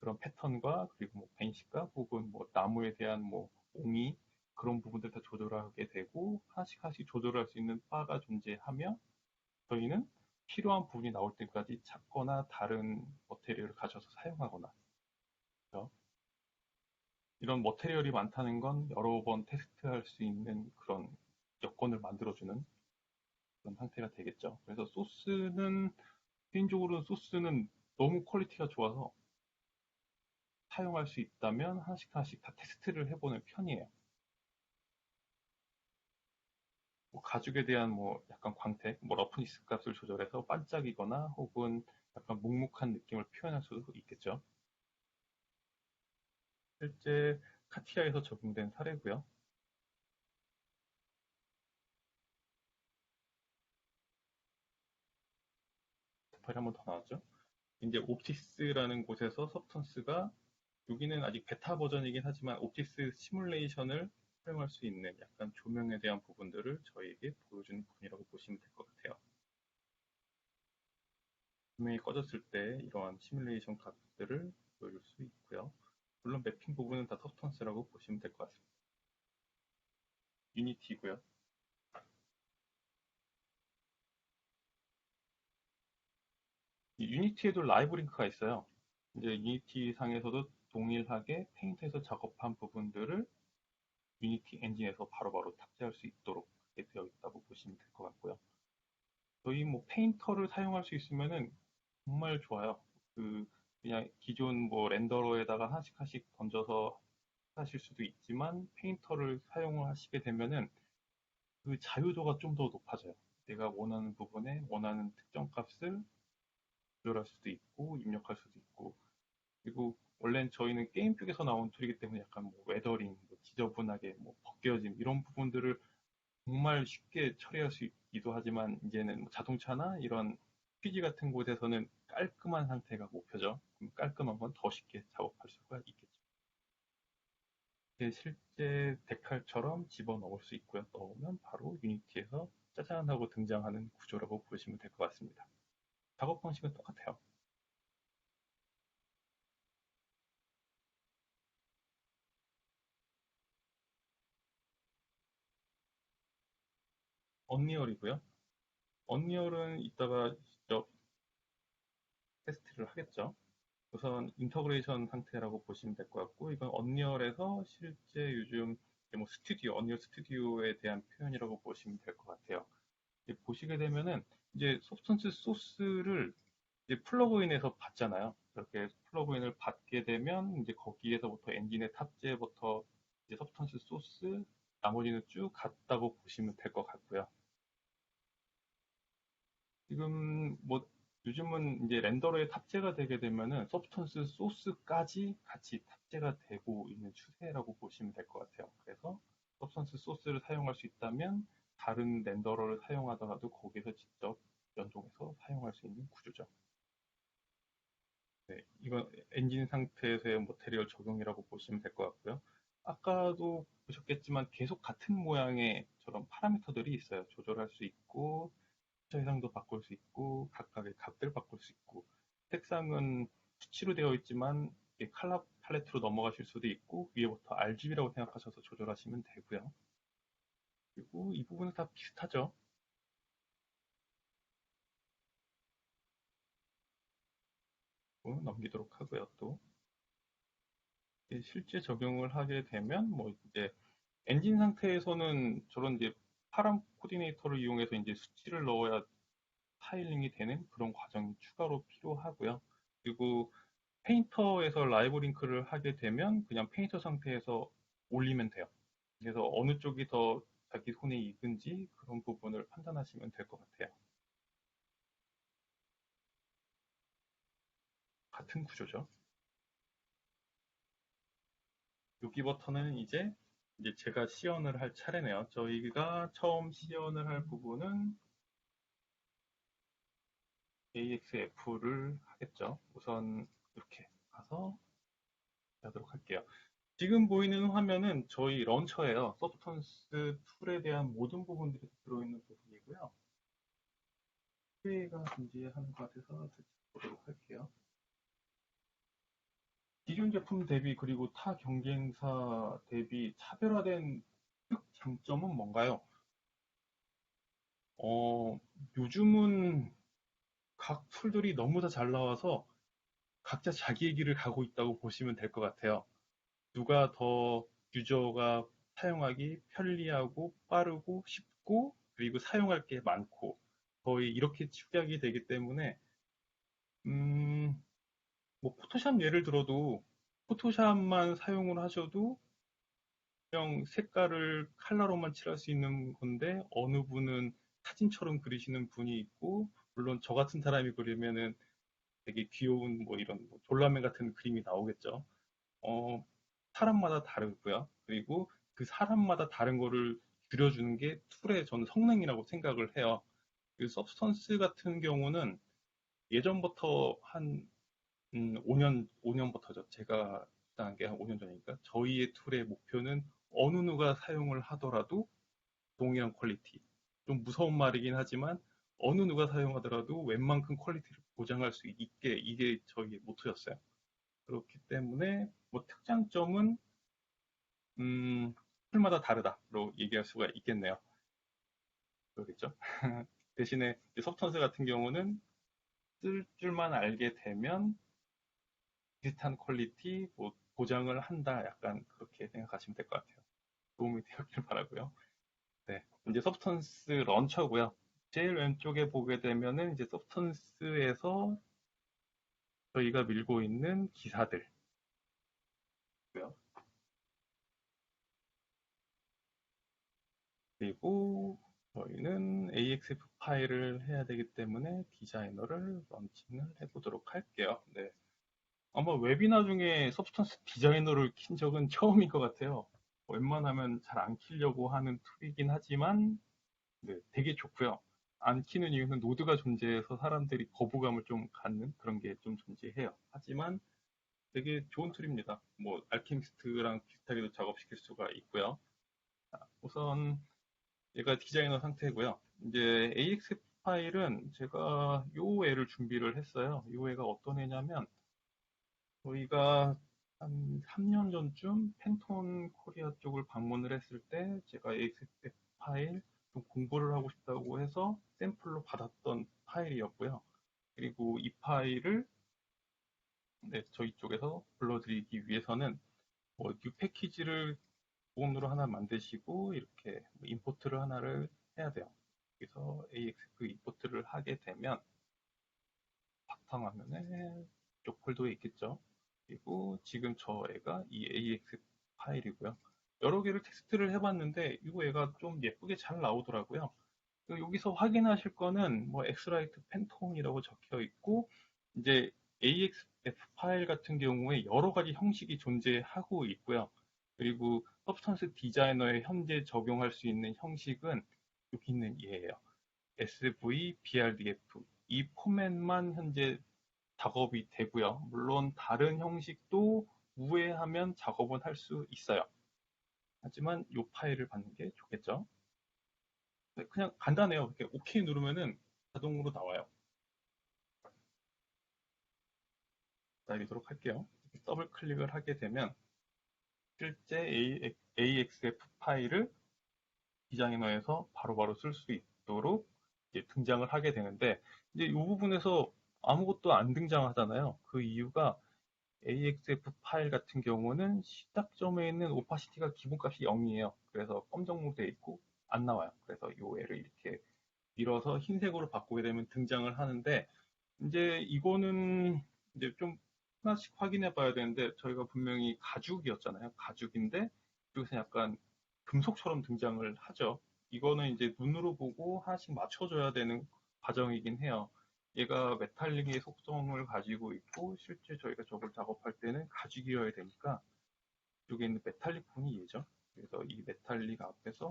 그런 패턴과 그리고 뭐 벤시가 혹은 뭐 나무에 대한 뭐 옹이 그런 부분들 다 조절하게 되고 하나씩 하나씩 조절할 수 있는 바가 존재하며 저희는 필요한 부분이 나올 때까지 찾거나 다른 머테리얼을 가져서 사용하거나 그렇죠? 이런 머테리얼이 많다는 건 여러 번 테스트할 수 있는 그런 여건을 만들어주는 그런 상태가 되겠죠. 그래서 개인적으로 소스는 너무 퀄리티가 좋아서 사용할 수 있다면 하나씩 하나씩 다 테스트를 해보는 편이에요. 뭐 가죽에 대한 뭐 약간 광택, 뭐 러프니스 값을 조절해서 반짝이거나 혹은 약간 묵묵한 느낌을 표현할 수도 있겠죠. 실제 카티아에서 적용된 사례고요. 파일이 한 번 더 나왔죠. 이제 옵티스라는 곳에서 서브턴스가 여기는 아직 베타 버전이긴 하지만 옵티스 시뮬레이션을 사용할 수 있는 약간 조명에 대한 부분들을 저희에게 보여주는 부분이라고 보시면 될 것 같아요. 조명이 꺼졌을 때 이러한 시뮬레이션 값들을 보여줄 수 있고요. 물론 매핑 부분은 다 서브턴스라고 보시면 될 것 같습니다. 유니티고요. 이 유니티에도 라이브 링크가 있어요. 이제 유니티 상에서도 동일하게 페인트에서 작업한 부분들을 유니티 엔진에서 바로바로 탑재할 수 있도록 되어 있다고 보시면 될 것 같고요. 저희 뭐 페인터를 사용할 수 있으면은 정말 좋아요. 그 그냥 기존 뭐 렌더러에다가 하나씩 하나씩 던져서 하실 수도 있지만 페인터를 사용을 하시게 되면은 그 자유도가 좀 더 높아져요. 내가 원하는 부분에 원하는 특정 값을 조절할 수도 있고 입력할 수도 있고 그리고 원래는 저희는 게임 쪽에서 나온 툴이기 때문에 약간 뭐 웨더링, 뭐 지저분하게 뭐 벗겨짐 이런 부분들을 정말 쉽게 처리할 수 있기도 하지만 이제는 뭐 자동차나 이런 휴지 같은 곳에서는 깔끔한 상태가 목표죠. 그럼 깔끔한 건 더 쉽게 작업할 수가 있겠죠. 실제 데칼처럼 집어넣을 수 있고요. 넣으면 바로 유니티에서 짜잔 하고 등장하는 구조라고 보시면 될 것 같습니다. 작업 방식은 똑같아요. 언리얼이고요. 언리얼은 이따가 직접 테스트를 하겠죠. 우선 인터그레이션 상태라고 보시면 될 것 같고 이건 언리얼에서 실제 요즘 뭐 스튜디오, 언리얼 스튜디오에 대한 표현이라고 보시면 될 것 같아요. 이제 보시게 되면은 이제 소스턴스 소스를 이제 플러그인에서 받잖아요. 그렇게 플러그인을 받게 되면 이제 거기에서부터 엔진의 탑재부터 이제 서브스턴스 소스 나머지는 쭉 갔다고 보시면 될 것 같고요. 지금 뭐 요즘은 이제 렌더러에 탑재가 되게 되면은 서브스턴스 소스까지 같이 탑재가 되고 있는 추세라고 보시면 될 것 같아요. 그래서 서브스턴스 소스를 사용할 수 있다면 다른 렌더러를 사용하더라도 거기서 직접 연동해서 사용할 수 있는 구조죠. 네, 이건 엔진 상태에서의 모태리얼 적용이라고 보시면 될 것 같고요. 아까도 보셨겠지만 계속 같은 모양의 저런 파라미터들이 있어요. 조절할 수 있고, 해상도 바꿀 수 있고, 각각의 값들 바꿀 수 있고, 색상은 수치로 되어 있지만 컬러 팔레트로 넘어가실 수도 있고, 위에부터 RGB라고 생각하셔서 조절하시면 되고요. 그리고 이 부분은 다 비슷하죠. 넘기도록 하고요. 또 실제 적용을 하게 되면 뭐 이제 엔진 상태에서는 저런 이제 파람 코디네이터를 이용해서 이제 수치를 넣어야 타일링이 되는 그런 과정이 추가로 필요하고요. 그리고 페인터에서 라이브 링크를 하게 되면 그냥 페인터 상태에서 올리면 돼요. 그래서 어느 쪽이 더 자기 손에 익은지 그런 부분을 판단하시면 될 것 같아요. 같은 구조죠. 여기 버튼은 이제 제가 시연을 할 차례네요. 저희가 처음 시연을 할 부분은 AXF를 하겠죠. 우선 이렇게 가서 하도록 할게요. 지금 보이는 화면은 저희 런처예요. 서브턴스 툴에 대한 모든 부분들이 들어있는 부분이고요. 회의가 존재하는 것 같아서 보도록 할게요. 키움 제품 대비 그리고 타 경쟁사 대비 차별화된 장점은 뭔가요? 어, 요즘은 각 툴들이 너무 다 잘 나와서 각자 자기의 길을 가고 있다고 보시면 될 것 같아요. 누가 더 유저가 사용하기 편리하고 빠르고 쉽고 그리고 사용할 게 많고 거의 이렇게 축약이 되기 때문에 음, 뭐 포토샵 예를 들어도 포토샵만 사용을 하셔도 그냥 색깔을 컬러로만 칠할 수 있는 건데 어느 분은 사진처럼 그리시는 분이 있고 물론 저 같은 사람이 그리면은 되게 귀여운 뭐 이런 뭐 졸라맨 같은 그림이 나오겠죠. 어, 사람마다 다르고요. 그리고 그 사람마다 다른 거를 줄여주는 게 툴의 저는 성능이라고 생각을 해요. 그 서브스턴스 같은 경우는 예전부터 한 5년부터죠. 제가 시작한 게 한 5년 전이니까 저희의 툴의 목표는 어느 누가 사용을 하더라도 동일한 퀄리티. 좀 무서운 말이긴 하지만 어느 누가 사용하더라도 웬만큼 퀄리티를 보장할 수 있게 이게 저희의 모토였어요. 그렇기 때문에 뭐 특장점은 툴마다 다르다로 얘기할 수가 있겠네요. 그러겠죠? 대신에 서브턴스 같은 경우는 쓸 줄만 알게 되면 비슷한 퀄리티 뭐 보장을 한다. 약간 그렇게 생각하시면 될 것 같아요. 도움이 되었길 바라고요. 네, 이제 서브턴스 런처고요. 제일 왼쪽에 보게 되면은 이제 서브턴스에서 저희가 밀고 있는 기사들. 그리고 저희는 AXF 파일을 해야 되기 때문에 디자이너를 런칭을 해보도록 할게요. 네. 아마 웨비나 중에 서브스턴스 디자이너를 킨 적은 처음인 것 같아요. 웬만하면 잘 안 키려고 하는 툴이긴 하지만 네, 되게 좋고요. 안 키는 이유는 노드가 존재해서 사람들이 거부감을 좀 갖는 그런 게 좀 존재해요. 하지만 되게 좋은 툴입니다. 뭐 알케미스트랑 비슷하게도 작업시킬 수가 있고요. 우선 얘가 디자이너 상태고요. 이제 AXF 파일은 제가 요 애를 준비를 했어요. 요 애가 어떤 애냐면 저희가 한 3년 전쯤 팬톤 코리아 쪽을 방문을 했을 때 제가 AXF 파일 좀 공부를 하고 싶다고 해서 샘플로 받았던 파일이었고요. 그리고 이 파일을 네, 저희 쪽에서 불러드리기 위해서는 뭐 뉴 패키지를 본으로 하나 만드시고 이렇게 임포트를 하나를 해야 돼요. 그래서 AXF 임포트를 하게 되면 바탕화면에 쪽 폴더에 있겠죠. 그리고 지금 저 애가 이 AXF 파일이고요. 여러 개를 테스트를 해봤는데 이거 애가 좀 예쁘게 잘 나오더라고요. 여기서 확인하실 거는 뭐 엑스라이트 팬톤이라고 적혀 있고 이제 AXF 파일 같은 경우에 여러 가지 형식이 존재하고 있고요. 그리고 서브스턴스 디자이너에 현재 적용할 수 있는 형식은 여기 있는 얘예요. SV, BRDF 이 포맷만 현재 작업이 되고요. 물론 다른 형식도 우회하면 작업은 할 수 있어요. 하지만 이 파일을 받는 게 좋겠죠. 네, 그냥 간단해요. 이렇게 OK 누르면은 자동으로 나와요. 기다리도록 할게요. 더블 클릭을 하게 되면 실제 AXF 파일을 디자이너에서 바로바로 쓸 수 있도록 등장을 하게 되는데 이제 이 부분에서 아무것도 안 등장하잖아요. 그 이유가 AXF 파일 같은 경우는 시작점에 있는 오파시티가 기본값이 0이에요. 그래서 검정으로 되어 있고 안 나와요. 그래서 이 애를 이렇게 밀어서 흰색으로 바꾸게 되면 등장을 하는데 이제 이거는 이제 좀 하나씩 확인해 봐야 되는데 저희가 분명히 가죽이었잖아요. 가죽인데 여기서 약간 금속처럼 등장을 하죠. 이거는 이제 눈으로 보고 하나씩 맞춰줘야 되는 과정이긴 해요. 얘가 메탈릭의 속성을 가지고 있고 실제 저희가 저걸 작업할 때는 가죽이어야 되니까 여기 있는 메탈릭 분이 얘죠. 그래서 이 메탈릭 앞에서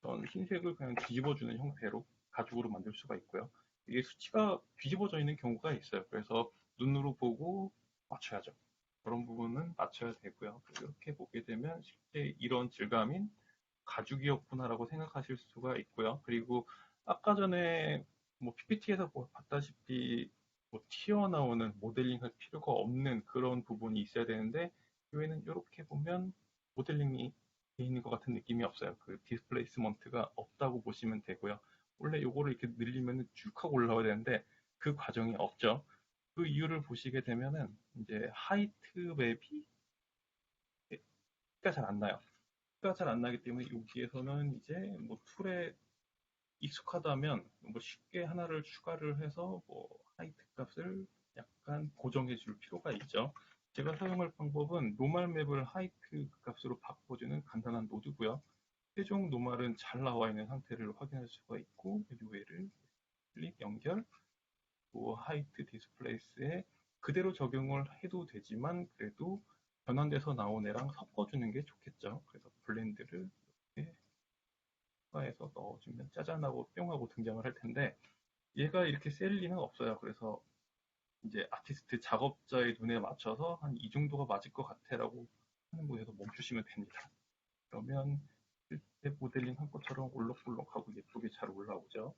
어떤 흰색을 그냥 뒤집어주는 형태로 가죽으로 만들 수가 있고요. 이게 수치가 뒤집어져 있는 경우가 있어요. 그래서 눈으로 보고 맞춰야죠. 그런 부분은 맞춰야 되고요. 이렇게 보게 되면 실제 이런 질감인 가죽이었구나라고 생각하실 수가 있고요. 그리고 아까 전에 뭐 PPT에서 봤다시피 뭐 튀어나오는 모델링할 필요가 없는 그런 부분이 있어야 되는데 이외에는 이렇게 보면 모델링이 돼 있는 것 같은 느낌이 없어요. 그 디스플레이스먼트가 없다고 보시면 되고요. 원래 요거를 이렇게 늘리면 쭉 하고 올라와야 되는데 그 과정이 없죠. 그 이유를 보시게 되면은 이제 하이트 맵이 티가 잘 안 나요. 티가 잘 안 나기 때문에 여기에서는 이제 뭐 툴에 익숙하다면 뭐 쉽게 하나를 추가를 해서 뭐 하이트 값을 약간 고정해 줄 필요가 있죠. 제가 사용할 방법은 노멀 맵을 하이트 값으로 바꿔주는 간단한 노드고요. 최종 노멀은 잘 나와 있는 상태를 확인할 수가 있고 UL을 클릭 연결 또 하이트 디스플레이스에 그대로 적용을 해도 되지만 그래도 변환돼서 나온 애랑 섞어주는 게 좋겠죠. 그래서 블렌드를 이렇게 추가해서 넣어주면 짜잔하고 뿅 하고 등장을 할 텐데 얘가 이렇게 셀 리는 없어요. 그래서 이제 아티스트 작업자의 눈에 맞춰서 한 이 정도가 맞을 것 같아라고 하는 곳에서 멈추시면 됩니다. 그러면 실제 모델링 한 것처럼 올록볼록하고 예쁘게 잘 올라오죠.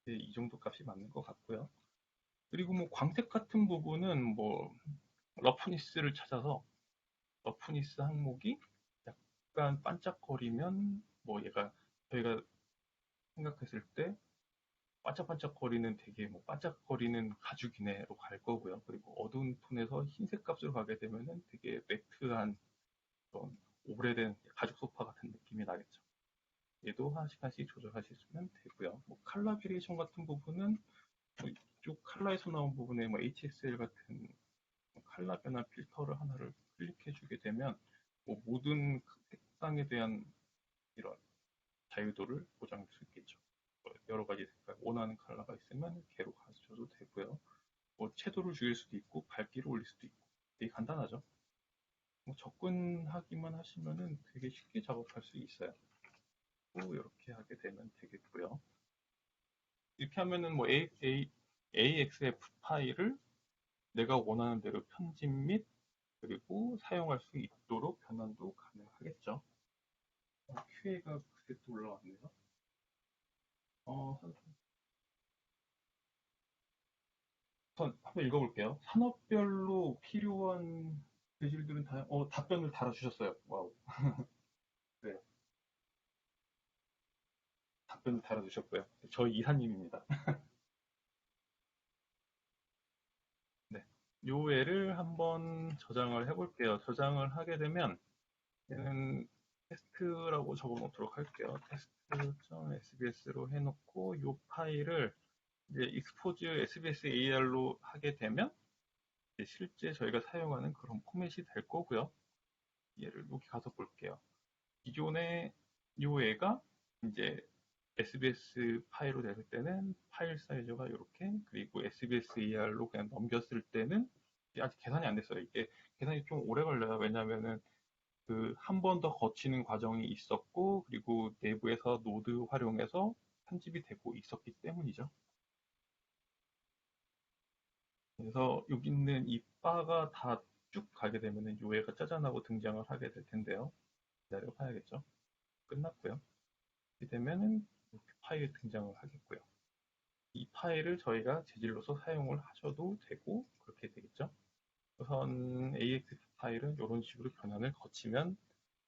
이 정도 값이 맞는 것 같고요. 그리고 뭐 광택 같은 부분은 뭐 러프니스를 찾아서 러프니스 항목이 약간 반짝거리면 뭐 얘가 저희가 생각했을 때 반짝반짝거리는 되게 뭐 반짝거리는 가죽이네로 갈 거고요. 그리고 어두운 톤에서 흰색 값으로 가게 되면은 되게 매트한 그런 오래된 가죽 소파 같은 느낌이 나겠죠. 얘도 하나씩 하나씩 조절하시면 되고요. 뭐 칼라 베리에이션 같은 부분은 뭐 이쪽 칼라에서 나온 부분에 뭐 HSL 같은 칼라 변화 필터를 하나를 클릭해 주게 되면 뭐 모든 색상에 대한 이런 자유도를 보장할 수 있겠죠. 뭐 여러 가지 색깔 원하는 컬러가 있으면 걔로 가셔도 되고요. 뭐 채도를 줄일 수도 있고 밝기를 올릴 수도 있고 되게 간단하죠. 뭐 접근하기만 하시면은 되게 쉽게 작업할 수 있어요. 또 이렇게 하게 되면 되겠고요. 이렇게 하면은 뭐 AXF 파일을 내가 원하는 대로 편집 및 그리고 사용할 수 있도록 변환도 가능하겠죠. QA가 그때 또 올라왔네요. 어, 한번 읽어볼게요. 산업별로 필요한 재질들은 답변을 달아주셨어요. 와우. 네, 답변을 달아주셨고요. 저희 이사님입니다. 네. 요 애를 한번 저장을 해볼게요. 저장을 하게 되면 얘는 테스트라고 적어놓도록 할게요. 테스트.sbs로 해놓고 요 파일을 이제 expose sbs ar로 하게 되면 실제 저희가 사용하는 그런 포맷이 될 거고요. 얘를 여기 가서 볼게요. 기존에 요 애가 이제 SBS 파일로 됐을 때는 파일 사이즈가 이렇게 그리고 SBS AR로 그냥 넘겼을 때는 아직 계산이 안 됐어요. 이게 계산이 좀 오래 걸려요. 왜냐면은 그 한 번 더 거치는 과정이 있었고 그리고 내부에서 노드 활용해서 편집이 되고 있었기 때문이죠. 그래서 여기 있는 이 바가 다 쭉 가게 되면은 요 애가 짜잔하고 등장을 하게 될 텐데요. 기다려 봐야겠죠. 끝났고요. 이렇게 되면은 이렇게 파일이 등장을 하겠고요. 이 파일을 저희가 재질로서 사용을 하셔도 되고 그렇게 되겠죠. 우선 AX 파일은 이런 식으로 변환을 거치면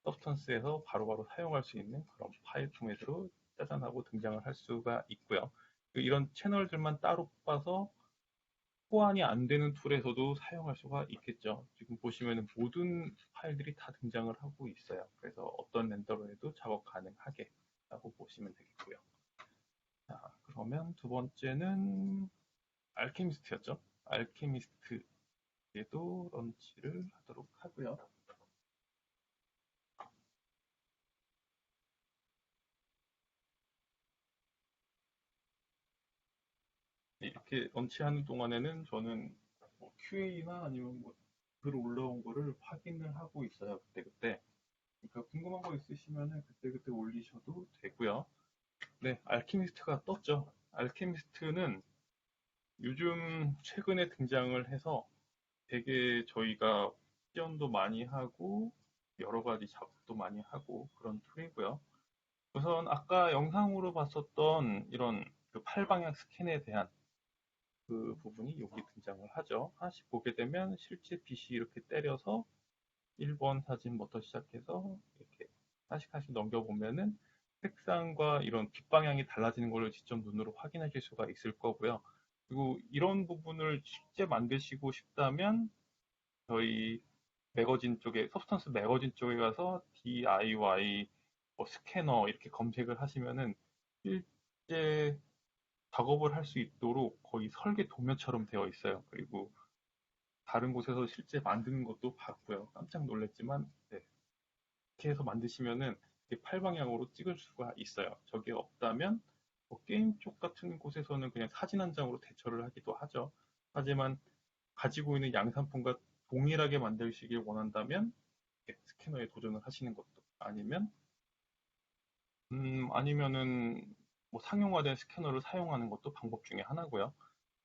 서브스턴스에서 바로바로 사용할 수 있는 그런 파일 포맷으로 짜잔하고 등장을 할 수가 있고요. 이런 채널들만 따로 뽑아서 호환이 안 되는 툴에서도 사용할 수가 있겠죠. 지금 보시면 모든 파일들이 다 등장을 하고 있어요. 그래서 어떤 렌더로 해도 작업 가능하게 라고 보시면 되겠고요. 자, 그러면 두 번째는 알케미스트였죠. 알케미스트에도 런치를 하도록 하고요. 이렇게 런치하는 동안에는 저는 뭐 QA나 아니면 뭐글 올라온 거를 확인을 하고 있어요. 그때그때. 그러니까 궁금한 거 있으시면 그때그때 올리셔도 되고요. 네, 알케미스트가 떴죠. 알케미스트는 요즘 최근에 등장을 해서 되게 저희가 시연도 많이 하고 여러 가지 작업도 많이 하고 그런 툴이고요. 우선 아까 영상으로 봤었던 이런 그 팔방향 스캔에 대한 그 부분이 여기 등장을 하죠. 하나씩 보게 되면 실제 빛이 이렇게 때려서 1번 사진부터 시작해서 이렇게 하나씩 하나씩 넘겨보면은 색상과 이런 빛 방향이 달라지는 걸 직접 눈으로 확인하실 수가 있을 거고요. 그리고 이런 부분을 직접 만드시고 싶다면 저희 매거진 쪽에, 서브스턴스 매거진 쪽에 가서 DIY 뭐 스캐너 이렇게 검색을 하시면은 실제 작업을 할 수 있도록 거의 설계 도면처럼 되어 있어요. 그리고 다른 곳에서 실제 만드는 것도 봤고요. 깜짝 놀랐지만, 네, 이렇게 해서 만드시면은 이렇게 팔방향으로 찍을 수가 있어요. 저게 없다면 뭐 게임 쪽 같은 곳에서는 그냥 사진 한 장으로 대처를 하기도 하죠. 하지만 가지고 있는 양산품과 동일하게 만들시길 원한다면 스캐너에 도전을 하시는 것도, 아니면은 뭐 상용화된 스캐너를 사용하는 것도 방법 중에 하나고요.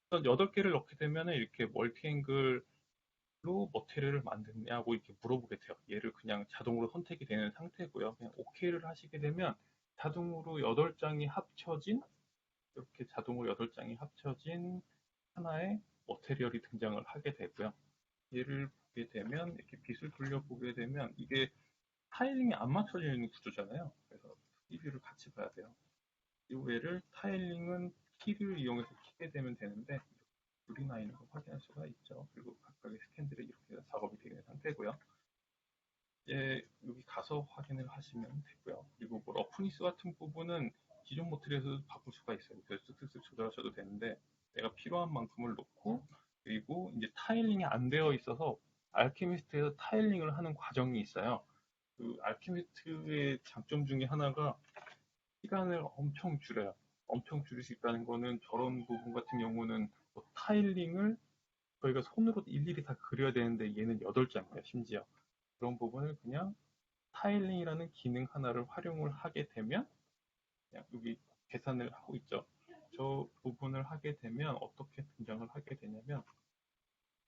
8개를 넣게 되면은 이렇게 멀티앵글로 머티리얼을 만드냐고 이렇게 물어보게 돼요. 얘를 그냥 자동으로 선택이 되는 상태고요. 그냥 OK를 하시게 되면 자동으로 8장이 합쳐진, 이렇게 자동으로 8장이 합쳐진 하나의 머티리얼이 등장을 하게 되고요. 얘를 보게 되면, 이렇게 빛을 돌려보게 되면 이게 타일링이 안 맞춰지는 구조잖아요. 그래서 리뷰를 같이 봐야 돼요. 이 얘를 타일링은 키를 이용해서 키게 되면 되는데 불이 나 있는 걸 확인할 수가 있죠. 그리고 각각의 스캔들이 이렇게 작업이 되어 있는 상태고요. 여기 가서 확인을 하시면 되고요. 그리고 뭐 러프니스 같은 부분은 기존 모델에서 바꿀 수가 있어요. 그래서 쓱쓱쓱 조절하셔도 되는데 내가 필요한 만큼을 놓고, 그리고 이제 타일링이 안 되어 있어서 알케미스트에서 타일링을 하는 과정이 있어요. 그 알케미스트의 장점 중에 하나가 시간을 엄청 줄여요. 엄청 줄일 수 있다는 거는 저런 부분 같은 경우는 뭐 타일링을 저희가 손으로 일일이 다 그려야 되는데 얘는 8장이에요, 심지어. 그런 부분을 그냥 타일링이라는 기능 하나를 활용을 하게 되면, 그냥 여기 계산을 하고 있죠. 저 부분을 하게 되면 어떻게 등장을 하게 되냐면,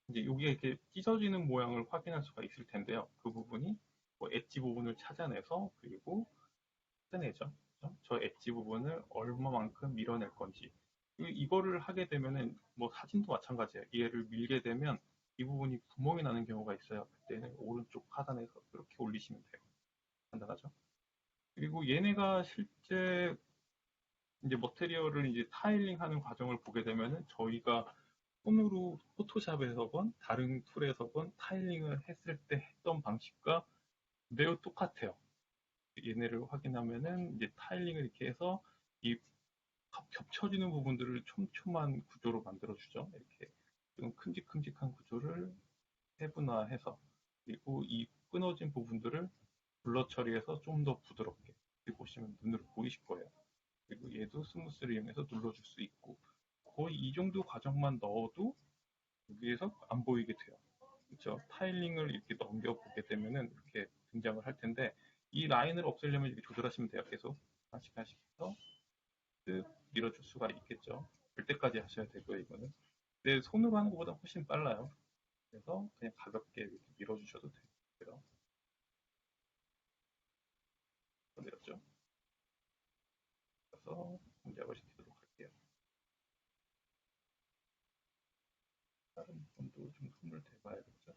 이제 여기에 이렇게 찢어지는 모양을 확인할 수가 있을 텐데요. 그 부분이 뭐 엣지 부분을 찾아내서, 그리고 떼내죠. 저 엣지 부분을 얼마만큼 밀어낼 건지. 이거를 하게 되면은 뭐 사진도 마찬가지예요. 얘를 밀게 되면 이 부분이 구멍이 나는 경우가 있어요. 그때는 오른쪽 하단에서 이렇게 올리시면 돼요. 간단하죠? 그리고 얘네가 실제 이제 머테리얼을 이제 타일링 하는 과정을 보게 되면은 저희가 손으로 포토샵에서건 다른 툴에서건 타일링을 했을 때 했던 방식과 매우 똑같아요. 얘네를 확인하면은 이제 타일링을 이렇게 해서 이 겹쳐지는 부분들을 촘촘한 구조로 만들어주죠. 이렇게 좀 큼직큼직한 구조를 세분화해서, 그리고 이 끊어진 부분들을 블러 처리해서 좀 더 부드럽게, 여기 보시면 눈으로 보이실 거예요. 그리고 얘도 스무스를 이용해서 눌러줄 수 있고, 거의 이 정도 과정만 넣어도 여기에서 안 보이게 돼요. 그렇죠? 타일링을 이렇게 넘겨보게 되면은 이렇게 등장을 할 텐데, 이 라인을 없애려면 이렇게 조절하시면 돼요. 계속 하나씩 하나씩 해서 쓱 밀어줄 수가 있겠죠. 될 때까지 하셔야 되고요, 이거는. 근데 손으로 하는 것보다 훨씬 빨라요. 그래서 그냥 가볍게 이렇게 밀어주셔도 되고요. 내렸죠. 그래서 공작을 시키도록 할게요. 다른 부분도 좀 손을 대봐야겠죠.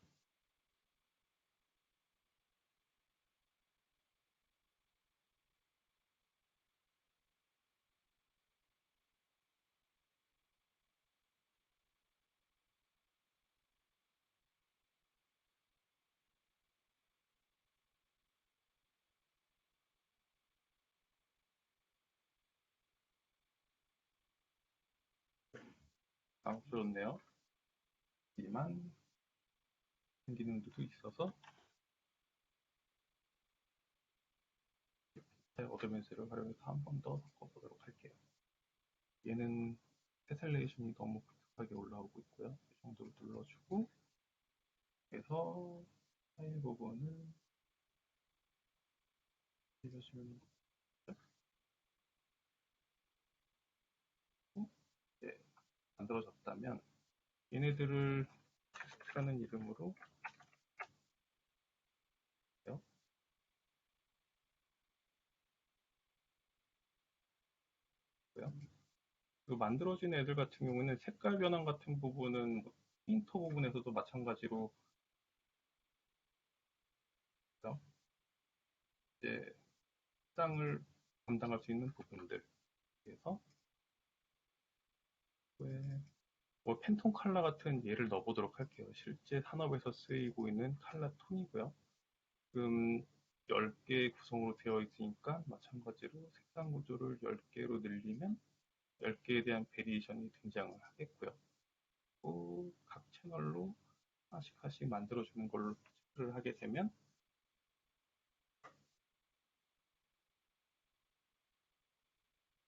당황스럽네요. 하지만 생기는 데도 있어서 어드밴스를 활용해서 한 번 더 바꿔보도록 할게요. 얘는 테셀레이션이 너무 급하게 올라오고 있고요. 이 정도로 눌러주고, 그래서 파일 부분을 해주시면 네, 만들어졌다면 얘네들을 텍스트라는 이름으로 해요. 그 만들어진 애들 같은 경우는 색깔 변환 같은 부분은 뭐 페인터 부분에서도 마찬가지로 있죠. 이제 색상을 담당할 수 있는 부분들. 그래서 뭐 팬톤 컬러 같은 예를 넣어보도록 할게요. 실제 산업에서 쓰이고 있는 컬러 톤이고요. 지금 10개 구성으로 되어 있으니까 마찬가지로 색상 구조를 10개로 늘리면 10개에 대한 베리에이션이 등장을 하겠고요. 또 각 채널로 하나씩 하나씩 만들어주는 걸로 체크를 하게 되면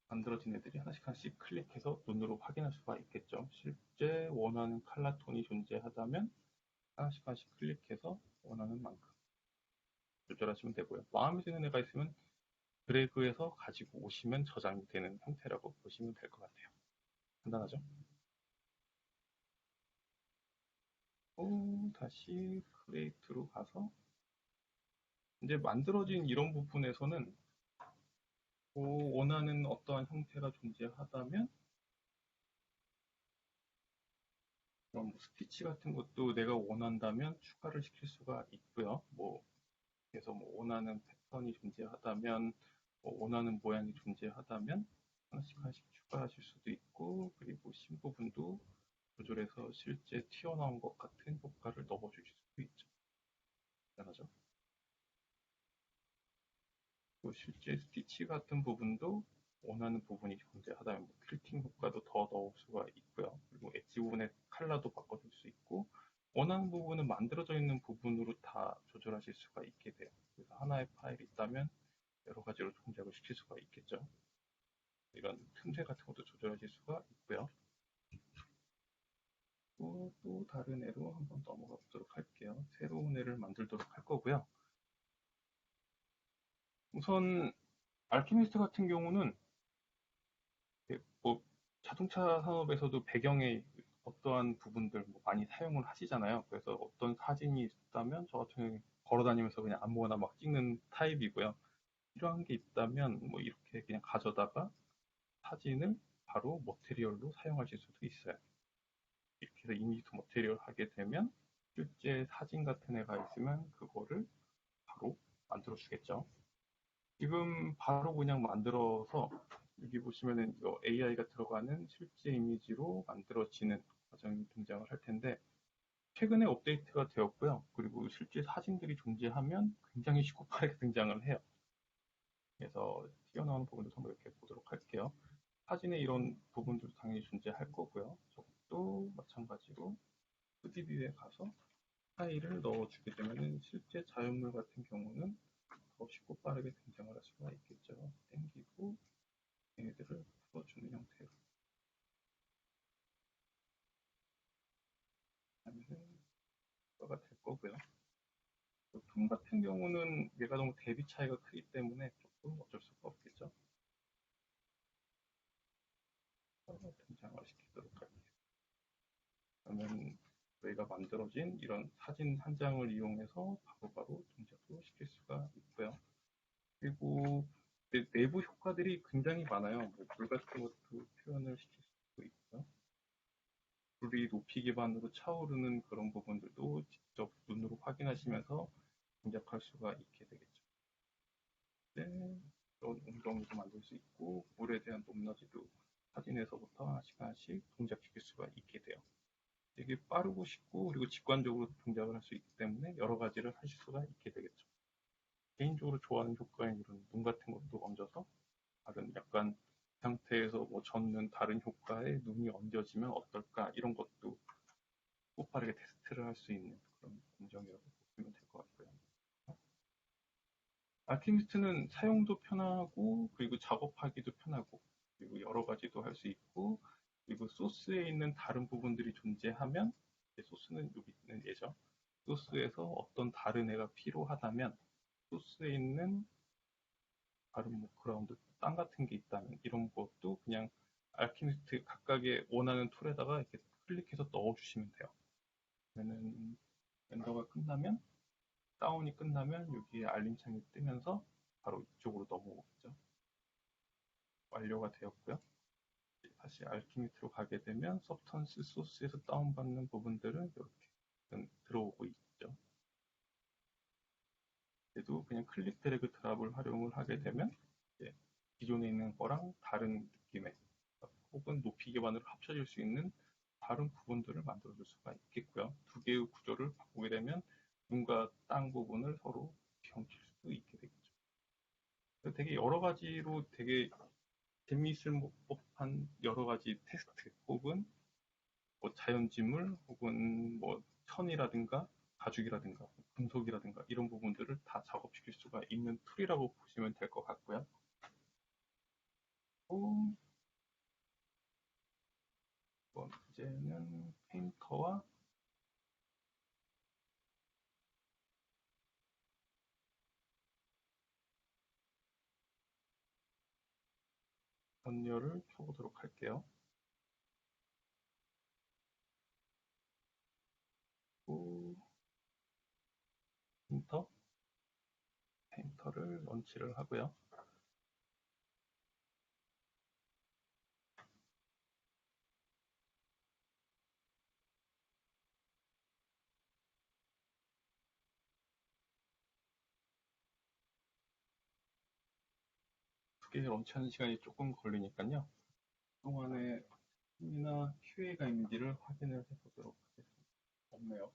만들어진 애들이 하나씩 하나씩 클릭해서 눈으로 확인할 수가 있겠죠. 실제 원하는 컬러 톤이 존재하다면 하나씩 하나씩 클릭해서 원하는 만큼 조절하시면 되고요. 마음에 드는 애가 있으면 드래그해서 가지고 오시면 저장이 되는 형태라고 보시면 될 것 같아요. 간단하죠? 또 다시 크리에이트로 가서 이제 만들어진 이런 부분에서는 원하는 어떠한 형태가 존재하다면 그럼 뭐 스티치 같은 것도 내가 원한다면 추가를 시킬 수가 있고요. 뭐 그래서 뭐 원하는 패턴이 존재하다면 뭐 원하는 모양이 존재하다면 하나씩 하나씩 추가하실 수도 있고 그리고 심 부분도 조절해서 실제 튀어나온 것 같은 효과를 넣어주실 수도 있죠. 대단하죠? 또 실제 스티치 같은 부분도 원하는 부분이 존재하다면 뭐 퀼팅 효과도 더 넣을 수가 있고요. 그리고 엣지 부분의 컬러도 바꿔줄 수 있고 원하는 부분은 만들어져 있는 부분으로 다 조절하실 수가 있게 돼요. 그래서 하나의 파일이 있다면 여러 가지로 동작을 시킬 수가 있겠죠. 이런 틈새 같은 것도 조절하실 수가 있고요. 또 다른 애로 한번 넘어가 보도록 할게요. 새로운 애를 만들도록 할 거고요. 우선 알키미스트 같은 경우는 뭐 자동차 산업에서도 배경에 어떠한 부분들 뭐 많이 사용을 하시잖아요. 그래서 어떤 사진이 있다면 저 같은 경우에 걸어 다니면서 그냥 아무거나 막 찍는 타입이고요. 필요한 게 있다면 뭐 이렇게 그냥 가져다가 사진을 바로 머티리얼로 사용하실 수도 있어요. 이렇게 해서 이미지 투 머티리얼 하게 되면 실제 사진 같은 애가 있으면 그거를 바로 만들어 주겠죠. 지금 바로 그냥 만들어서 여기 보시면은 AI가 들어가는 실제 이미지로 만들어지는 과정이 등장을 할 텐데 최근에 업데이트가 되었고요. 그리고 실제 사진들이 존재하면 굉장히 쉽고 빠르게 등장을 해요. 그래서 튀어나오는 부분도 한번 이렇게 보도록 할게요. 사진에 이런 부분들도 당연히 존재할 거고요. 저것도 마찬가지로 2D뷰에 가서 파일을 넣어주게 되면 실제 자연물 같은 경우는 더 쉽고 빠르게 등장을 할 수가 있겠죠. 땡기고 얘네들을 풀어주는 형태로 하면은 효과가 될 거고요. 품 같은 경우는 얘가 너무 대비 차이가 크기 때문에 조금 어쩔 수가 없겠죠. 등장을 시키도록 할게요. 그러면 저희가 만들어진 이런 사진 한 장을 이용해서 바로바로 동작도 시킬 수가 있고요. 그리고 내부 효과들이 굉장히 많아요. 뭐불 같은 것도 표현을 시킬 수도 있고요. 불이 높이 기반으로 차오르는 그런 부분들도 직접 눈으로 확인하시면서 동작할 수가 있게 되겠죠. 네, 그런 웅덩이도 만들 수 있고 물에 대한 높낮이도 사진에서부터 하나씩 하나씩 동작시킬 수가 있게 돼요. 되게 빠르고 쉽고 그리고 직관적으로 동작을 할 수 있기 때문에 여러 가지를 하실 수가 있게 되겠죠. 개인적으로 좋아하는 효과인 이런 눈 같은 것도 얹어서 다른 약간 상태에서 뭐 젓는 다른 효과에 눈이 얹어지면 어떨까 이런 것도 빠르게 테스트를 할 수 있는 그런 공정이라고 보시면 될 것 같고요. 알키미스트는 사용도 편하고 그리고 작업하기도 편하고 그리고 여러 가지도 할 수 있고 그리고 소스에 있는 다른 부분들이 존재하면 소스는 여기 있는 예죠. 소스에서 어떤 다른 애가 필요하다면 소스에 있는 다른 뭐 그라운드 땅 같은 게 있다면 이런 것도 그냥 알키미스트 각각의 원하는 툴에다가 이렇게 클릭해서 넣어주시면 돼요. 그러면 렌더가 끝나면 다운이 끝나면 여기에 알림창이 뜨면서 바로 이쪽으로 넘어오겠죠. 완료가 되었고요. 다시 알키미트로 가게 되면 서브턴스 소스에서 다운받는 부분들은 이렇게 들어오고 있죠. 그래도 그냥 클릭 드래그 드랍을 활용을 하게 되면 이제 기존에 있는 거랑 다른 느낌의 혹은 높이 기반으로 합쳐질 수 있는 다른 부분들을 만들어줄 수가 있겠고요. 두 개의 구조를 바꾸게 되면 눈과 땅 부분을 서로 경칠 수 있게 되겠죠. 되게 여러 가지로 되게 재미있을 법한 여러 가지 텍스트 혹은 뭐 자연지물 혹은 뭐 천이라든가 가죽이라든가 금속이라든가 이런 부분들을 다 작업시킬 수가 있는 툴이라고 보시면 될 것 같고요. 또 이제는 페인터와 언열을 켜보도록 할게요. 페인터를 런치를 하고요. 두 개 런치하는 시간이 조금 걸리니까요. 그동안에 나 QA가 있는지를 확인을 해보도록 하겠습니다. 없네요.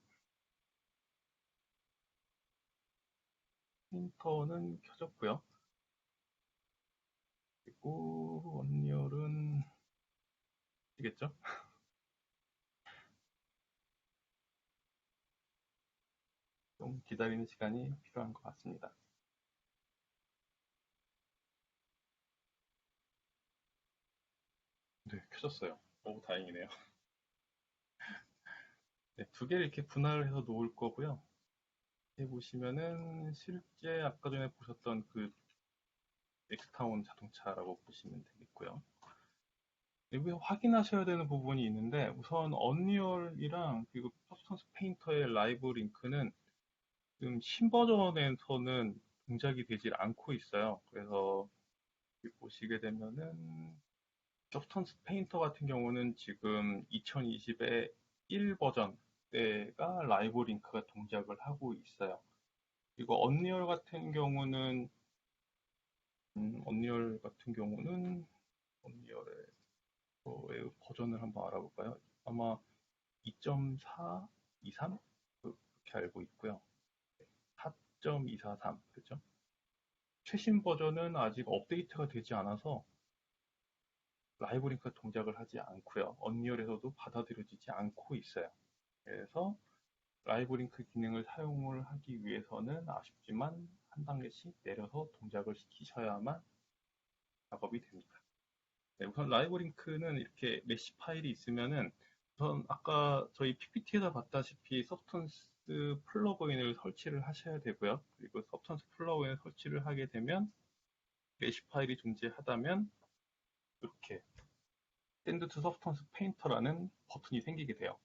페인터는 켜졌고요. 그리고 언리얼은 되겠죠? 좀 기다리는 시간이 필요한 것 같습니다. 네, 켜졌어요. 너무 다행이네요. 네, 두 개를 이렇게 분할을 해서 놓을 거고요. 여기 보시면은 실제 아까 전에 보셨던 그 엑스타운 자동차라고 보시면 되겠고요. 여기 확인하셔야 되는 부분이 있는데 우선 언리얼이랑 그리고 서브스턴스 페인터의 라이브 링크는 지금 신버전에서는 동작이 되질 않고 있어요. 그래서 여기 보시게 되면은 서브스턴스 페인터 같은 경우는 지금 2020의 1버전 때가 라이브 링크가 동작을 하고 있어요. 그리고 언리얼의 버전을 한번 알아볼까요? 아마 2.4, 23 그렇게 알고 있고요. 4.243 그죠? 최신 버전은 아직 업데이트가 되지 않아서 라이브 링크가 동작을 하지 않고요. 언리얼에서도 받아들여지지 않고 있어요. 그래서 라이브 링크 기능을 사용을 하기 위해서는 아쉽지만 한 단계씩 내려서 동작을 시키셔야만 작업이 됩니다. 네, 우선 라이브 링크는 이렇게 메시 파일이 있으면은 우선 아까 저희 PPT에서 봤다시피 서브스턴스 플러그인을 설치를 하셔야 되고요. 그리고 서브스턴스 플러그인을 설치를 하게 되면 메시 파일이 존재하다면 이렇게 Send to Substance Painter라는 버튼이 생기게 돼요.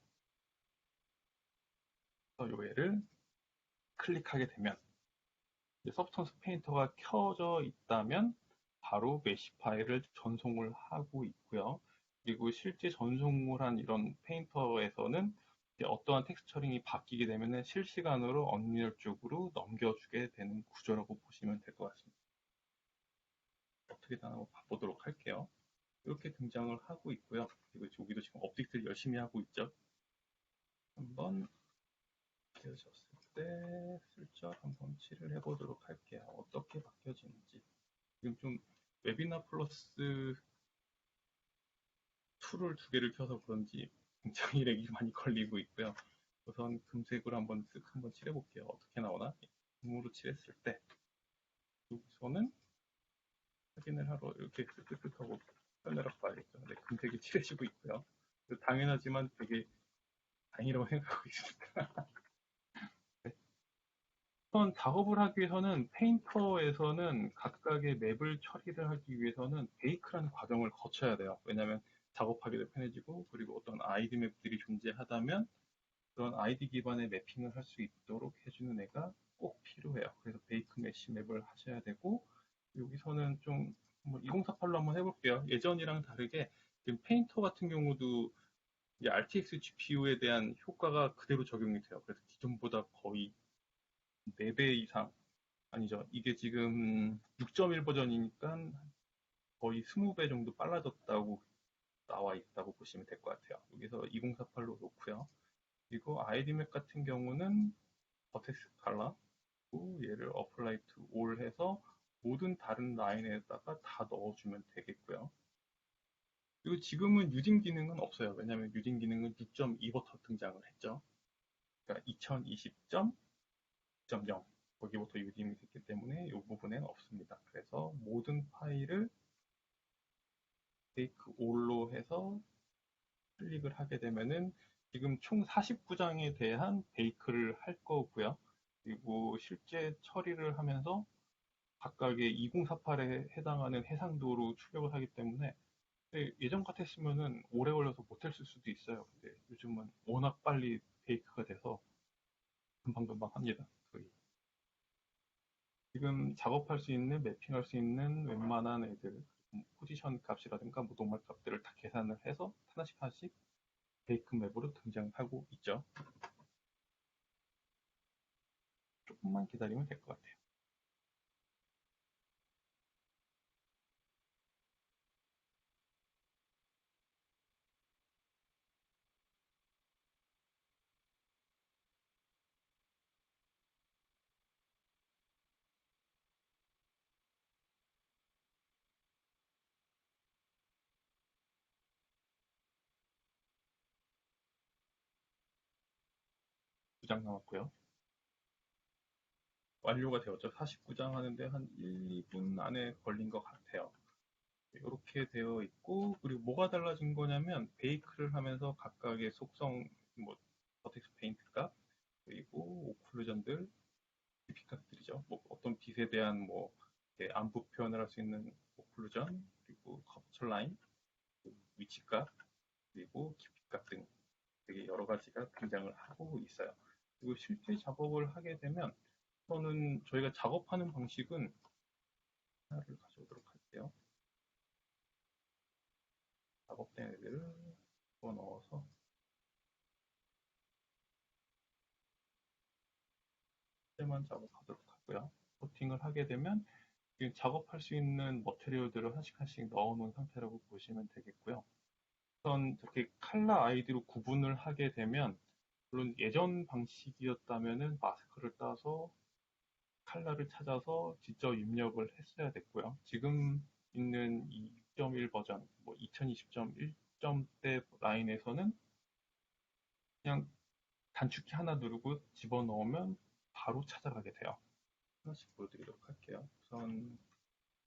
그래서 이 애를 클릭하게 되면 서브스턴스 페인터가 켜져 있다면 바로 메시 파일을 전송을 하고 있고요. 그리고 실제 전송을 한 이런 페인터에서는 어떠한 텍스처링이 바뀌게 되면 실시간으로 언리얼 쪽으로 넘겨주게 되는 구조라고 보시면 될 것 같습니다. 어떻게 다 한번 봐보도록 할게요. 이렇게 등장을 하고 있고요. 그리고 여기도 지금 업데이트를 열심히 하고 있죠. 한번 되어졌을 때 슬쩍 한번 칠을 해보도록 할게요. 어떻게 바뀌어지는지. 지금 좀 웨비나 플러스 툴을 두 개를 켜서 그런지 굉장히 렉이 많이 걸리고 있고요. 우선 금색으로 한번 쓱 한번 칠해볼게요. 어떻게 나오나? 금으로 칠했을 때 여기서는 확인을 하러 이렇게 쓱쓱쓱하고 꺼내락 봐야겠죠. 네, 금색이 칠해지고 있고요. 당연하지만 되게 다행이라고 생각하고 있습니다. 네. 우선 작업을 하기 위해서는 페인터에서는 각각의 맵을 처리를 하기 위해서는 베이크라는 과정을 거쳐야 돼요. 왜냐하면 작업하기도 편해지고 그리고 어떤 아이디 맵들이 존재하다면 그런 아이디 기반의 매핑을 할 수 있도록 해주는 애가 꼭 필요해요. 그래서 베이크 메시 맵을 하셔야 되고 여기서는 좀 2048로 한번 해볼게요. 예전이랑 다르게 지금 페인터 같은 경우도 이제 RTX GPU에 대한 효과가 그대로 적용이 돼요. 그래서 기존보다 거의 4배 이상, 아니죠. 이게 지금 6.1 버전이니까 거의 20배 정도 빨라졌다고 나와 있다고 보시면 될 것 같아요. 여기서 2048로 놓고요. 그리고 아이디맥 같은 경우는 버텍스 칼라, 얘를 어플라이 투 올 해서 모든 다른 라인에다가 다 넣어주면 되겠고요. 그리고 지금은 유딩 기능은 없어요. 왜냐하면 유딩 기능은 6.2부터 등장을 했죠. 그러니까 2020.0 거기부터 유딩이 됐기 때문에 이 부분에는 없습니다. 그래서 모든 파일을 테이크 올로 해서 클릭을 하게 되면은 지금 총 49장에 대한 베이크를 할 거고요. 그리고 실제 처리를 하면서 각각의 2048에 해당하는 해상도로 출력을 하기 때문에 예전 같았으면은 오래 걸려서 못했을 수도 있어요. 근데 요즘은 워낙 빨리 베이크가 돼서 금방금방 합니다. 거의. 지금 작업할 수 있는, 매핑할 수 있는 웬만한 애들, 포지션 값이라든가 뭐 노멀 값들을 다 계산을 해서 하나씩 하나씩 베이크 맵으로 등장하고 있죠. 조금만 기다리면 될 것 같아요. 두 장 남았고요. 완료가 되었죠. 49장 하는데 한 1, 2분 안에 걸린 것 같아요. 이렇게 되어 있고, 그리고 뭐가 달라진 거냐면 베이크를 하면서 각각의 속성, 뭐 버텍스 페인트 값, 그리고 오클루전들, DP 값들이죠. 뭐 어떤 빛에 대한 뭐 안부 표현을 할 수 있는 오클루전, 그리고 커브처 라인, 위치값, 그리고 깊이값 등 되게 여러 가지가 등장을 하고 있어요. 그리고 실제 작업을 하게 되면 저희가 작업하는 방식은 하나를 가져오도록 할게요. 작업된 애들을 집어넣어서 실제만 작업하도록 하고요. 코팅을 하게 되면 작업할 수 있는 머테리얼들을 하나씩 하나씩 넣어놓은 상태라고 보시면 되겠고요. 우선 이렇게 칼라 아이디로 구분을 하게 되면 물론 예전 방식이었다면은 마스크를 따서 칼라를 찾아서 직접 입력을 했어야 됐고요. 지금 있는 이 6.1 버전, 뭐 2020.1점대 라인에서는 그냥 단축키 하나 누르고 집어넣으면 바로 찾아가게 돼요. 하나씩 보여드리도록 할게요. 우선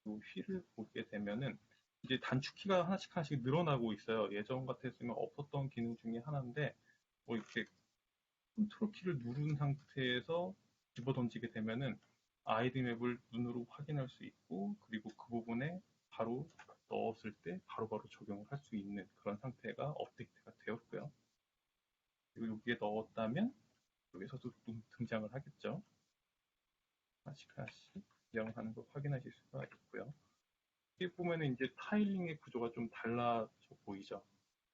이 휠을 보게 되면은 이제 단축키가 하나씩 하나씩 늘어나고 있어요. 예전 같았으면 없었던 기능 중에 하나인데 뭐 이렇게 컨트롤 키를 누른 상태에서 집어 던지게 되면은 아이디 맵을 눈으로 확인할 수 있고 그리고 그 부분에 바로 넣었을 때 바로바로 적용을 할 수 있는 그런 상태가 업데이트가 되었고요. 그리고 여기에 넣었다면 여기서도 등장을 하겠죠. 하나씩 하나씩 변경하는 걸 확인하실 수가 있고요. 여기 보면은 이제 타일링의 구조가 좀 달라져 보이죠.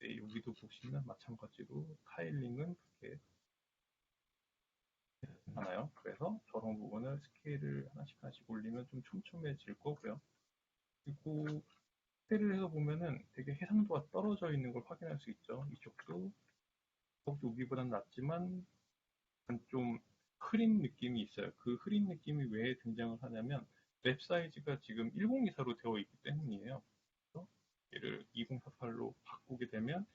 네, 여기도 보시면 마찬가지로 타일링은 그렇게 하나요. 그래서 저런 부분을 스케일을 하나씩 하나씩 올리면 좀 촘촘해질 거고요. 그리고 스케일을 해서 보면은 되게 해상도가 떨어져 있는 걸 확인할 수 있죠. 이쪽도 여기보다는 낮지만 좀 흐린 느낌이 있어요. 그 흐린 느낌이 왜 등장을 하냐면 랩 사이즈가 지금 1024로 되어 있기 때문이에요. 그래서 얘를 2048로 바꾸게 되면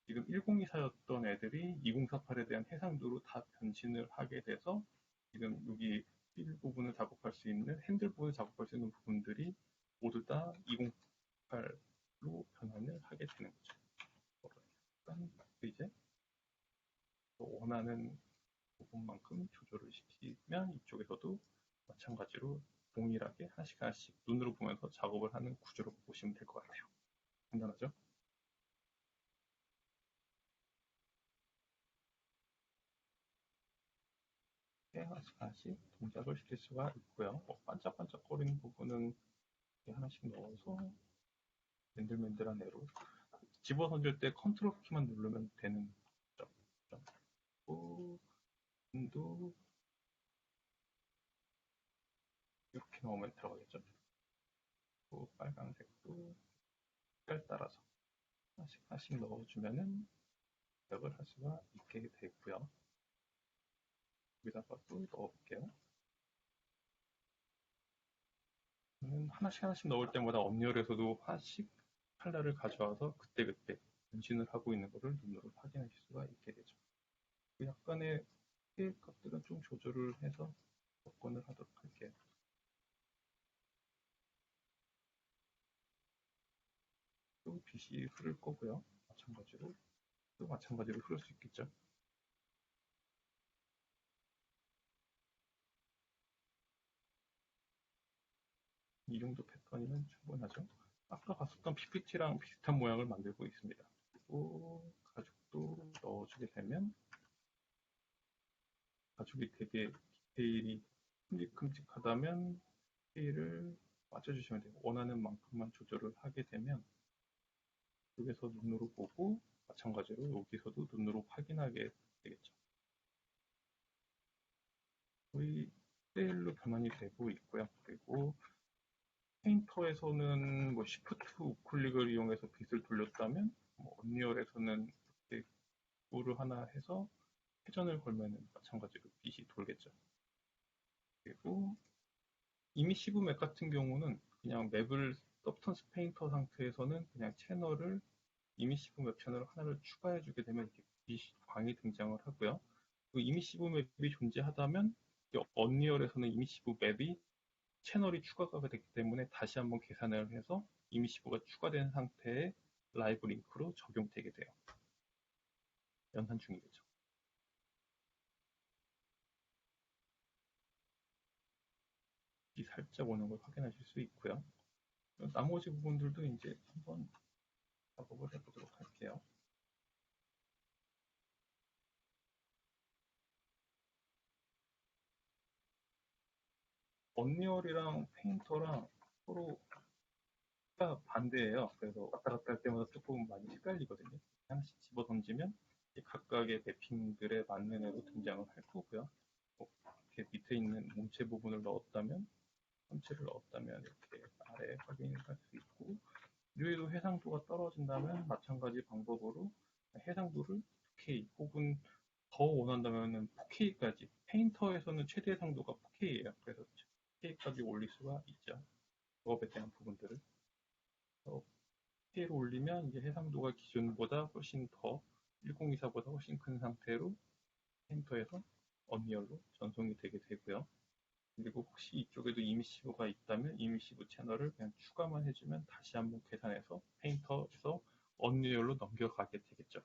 지금 1024였던 애들이 2048에 대한 해상도로 다 변신을 하게 돼서 지금 여기 휠 부분을 작업할 수 있는 핸들 부분을 작업할 수 있는 부분들이 모두 다 2048로 변환을 하게 되는 거죠. 그러니까 이제 원하는 부분만큼 조절을 시키면 이쪽에서도 마찬가지로 동일하게 하나씩 하나씩 눈으로 보면서 작업을 하는 구조로 보시면 될 것 같아요. 간단하죠? 하나씩 하나씩 동작을 시킬 수가 있고요. 반짝반짝거리는 부분은 하나씩 넣어서 맨들맨들한 애로 집어 던질 때 컨트롤 키만 누르면 되는 거죠. 그리고 도 이렇게 넣으면 들어가겠죠. 또 빨간색도 색깔 따라서 하나씩 하나씩 넣어주면은 시작을 할 수가 있게 되고요. 여기다가 또 넣어볼게요. 하나씩 하나씩 넣을 때마다 언리얼에서도 하나씩 칼라를 가져와서 그때그때 변신을 하고 있는 것을 눈으로 확인하실 수가 있게 되죠. 약간의 스케일 값들은 좀 조절을 해서 접근을 하도록 할게요. 또 빛이 흐를 거고요. 마찬가지로 흐를 수 있겠죠. 이 정도 패턴이면 충분하죠. 아까 봤었던 PPT랑 비슷한 모양을 만들고 있습니다. 그리고 가죽도 넣어주게 되면 가죽이 되게 디테일이 큼직큼직하다면 스케일을 맞춰주시면 돼요. 원하는 만큼만 조절을 하게 되면 여기서 눈으로 보고 마찬가지로 여기서도 눈으로 확인하게 되겠죠. 거의 1대1로 변환이 되고 있고요. 그리고 페인터에서는 뭐 시프트 우클릭을 이용해서 빛을 돌렸다면 언리얼에서는 이렇게 룰을 하나 해서 회전을 걸면 마찬가지로 빛이 돌겠죠. 그리고 이미시브 맵 같은 경우는 그냥 맵을 서브턴스 페인터 상태에서는 그냥 채널을 이미시브 맵 채널 하나를 추가해주게 되면 이렇게 빛이 광이 등장을 하고요. 그 이미시브 맵이 존재하다면 언리얼에서는 이미시브 맵이 채널이 추가가 됐기 때문에 다시 한번 계산을 해서 이미시브가 추가된 상태의 라이브 링크로 적용되게 돼요. 연산 중이겠죠. 이 살짝 오는 걸 확인하실 수 있고요. 나머지 부분들도 이제 한번 작업을 해보도록 할게요. 언리얼이랑 페인터랑 서로 반대예요. 그래서 왔다 갔다 할 때마다 조금 많이 헷갈리거든요. 하나씩 집어 던지면 각각의 매핑들에 맞는 애로 등장을 할 거고요. 이렇게 밑에 있는 몸체 부분을 넣었다면, 선체를 넣었다면 이렇게 아래에 확인할 수 있고, 유해도 해상도가 떨어진다면 마찬가지 방법으로 해상도를 2K 혹은 더 원한다면 4K까지, 페인터에서는 최대 해상도가 4K예요. 그래서 4K까지 올릴 수가 있죠. 작업에 대한 부분들을. 4K로 올리면 이제 해상도가 기존보다 훨씬 더 1024보다 훨씬 큰 상태로 페인터에서 언리얼로 전송이 되게 되고요. 그리고 혹시 이쪽에도 이미시브가 있다면 이미시브 채널을 그냥 추가만 해주면 다시 한번 계산해서 페인터에서 언리얼로 넘겨가게 되겠죠.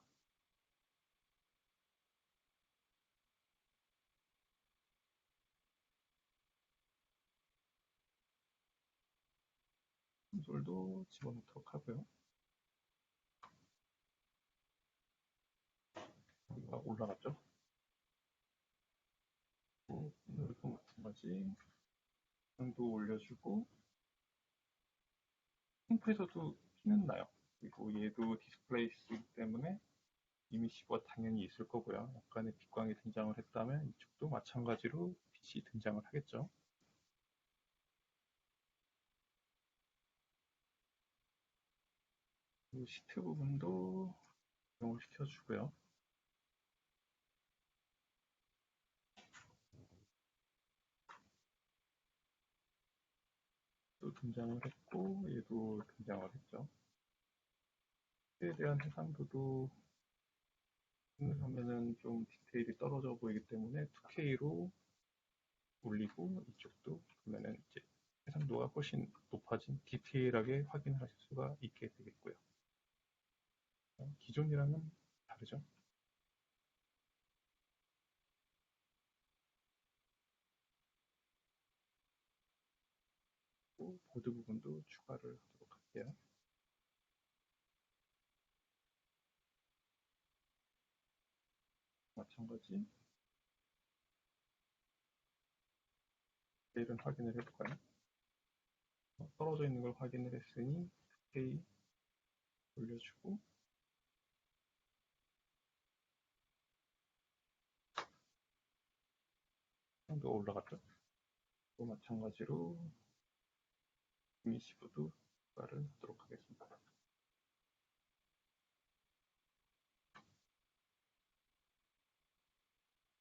콘솔도 집어넣도록 하고요. 여기가 올라갔죠. 여기도 마찬가지. 강도 올려주고 싱크에서도 피는 나요. 그리고 얘도 디스플레이스이기 때문에 이미시브가 당연히 있을 거고요. 약간의 빛광이 등장을 했다면 이쪽도 마찬가지로 빛이 등장을 하겠죠. 그리고 시트 부분도 적용을 시켜주고요. 또 등장을 했고 얘도 등장을 했죠. 에 대한 해상도도 하면은 좀 디테일이 떨어져 보이기 때문에 2K로 올리고 이쪽도 그러면은 이제 해상도가 훨씬 높아진 디테일하게 확인하실 수가 있게 되겠고요. 기존이랑은 다르죠. 보드 부분도 추가를 하도록 할게요. 마찬가지 디테일은 확인을 해볼까요? 떨어져 있는 걸 확인을 했으니 2K 올려주고 정도 올라갔죠. 또 마찬가지로 이미시브도 추가를 하도록 하겠습니다.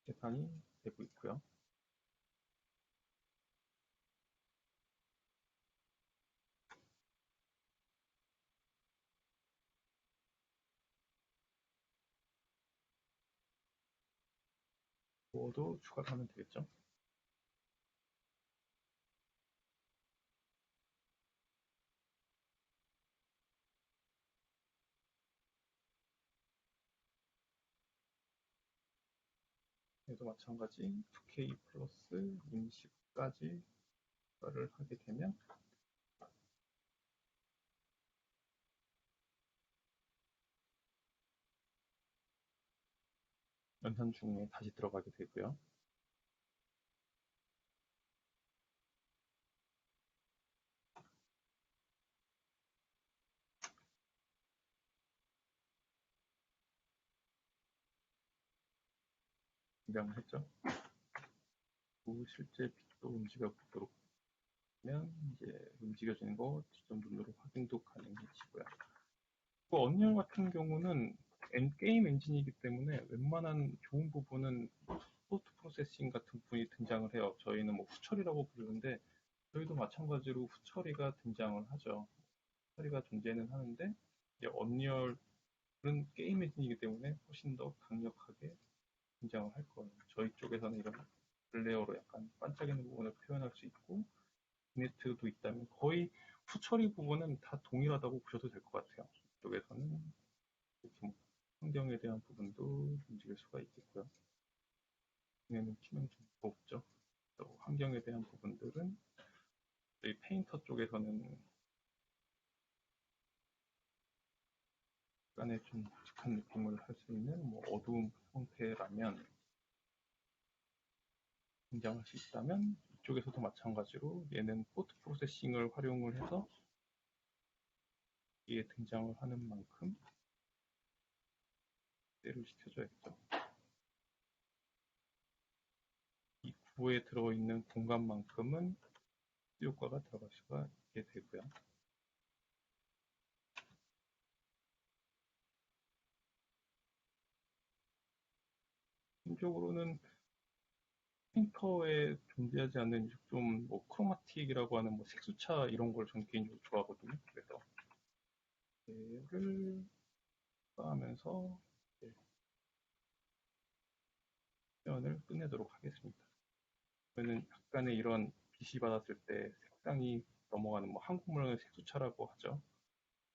계산이 되고 있고요. 그거도 추가를 하면 되겠죠. 얘도 마찬가지 2K 플러스 임시까지 추가를 하게 되면 연산 중에 다시 들어가게 되고요. 등장을 했죠. 그 실제 빚도 움직여 보도록 하면 이제 움직여지는 거 직접 눈으로 확인도 가능해지고요. 그 언리얼 같은 경우는 게임 엔진이기 때문에 웬만한 좋은 부분은 포스트 프로세싱 같은 부분이 등장을 해요. 저희는 뭐 후처리라고 부르는데 저희도 마찬가지로 후처리가 등장을 하죠. 후처리가 존재는 하는데 이제 언리얼은 게임 엔진이기 때문에 훨씬 더 강력하게 등장을 할 거예요. 저희 쪽에서는 이런 블레어로 약간 반짝이는 부분을 표현할 수 있고 이네트도 있다면 거의 후처리 부분은 다 동일하다고 보셔도 될 것 같아요. 이쪽에서는 이렇게 환경에 대한 부분도 움직일 수가 있겠고요. 얘는 키는 좀 무겁죠. 또 환경에 대한 부분들은 저희 페인터 쪽에서는 약간의 좀 묵직한 느낌을 할 수 있는 뭐 어두운 형태라면 등장할 수 있다면 이쪽에서도 마찬가지로 얘는 포트 프로세싱을 활용을 해서 이게 등장을 하는 만큼 때를 시켜줘야겠죠. 이 구호에 들어있는 공간만큼은 효과가 들어갈 수가 있게 되고요. 개인적으로는 페인터에 존재하지 않는 좀 뭐 크로마틱이라고 하는 뭐 색수차 이런 걸 저는 개인적으로 좋아하거든요. 그래서 얘를 하면서 표현을 끝내도록 하겠습니다. 그러면 약간의 이런 빛이 받았을 때 색상이 넘어가는 뭐 한국말로는 색수차라고 하죠.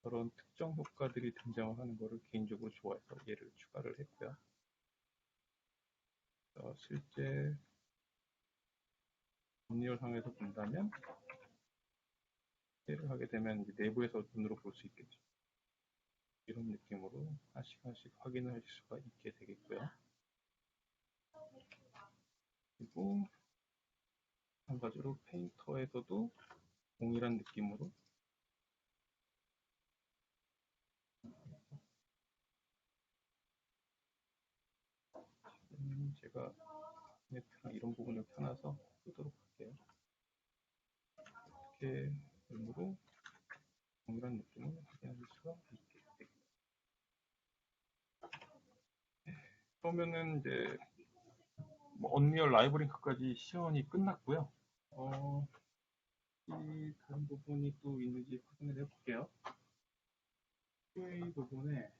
그런 특정 효과들이 등장을 하는 것을 개인적으로 좋아해서 얘를 추가를 했고요. 실제 언리얼상에서 본다면 얘를 하게 되면 이제 내부에서 눈으로 볼 수 있겠죠. 이런 느낌으로 하나씩 하나씩 확인을 하실 수가 있게 되겠고요. 그리고 마찬가지로 페인터에서도 동일한 느낌으로 제가 네트랑 이런 부분을 펴놔서 쓰도록 할게요. 이렇게 눈으로 동일한 느낌을 확인할 수가 있게 됩니다. 그러면은 이제 뭐 언리얼 라이브링크까지 시연이 끝났고요. 이 다른 부분이 또 있는지 확인을 해볼게요. QA 부분에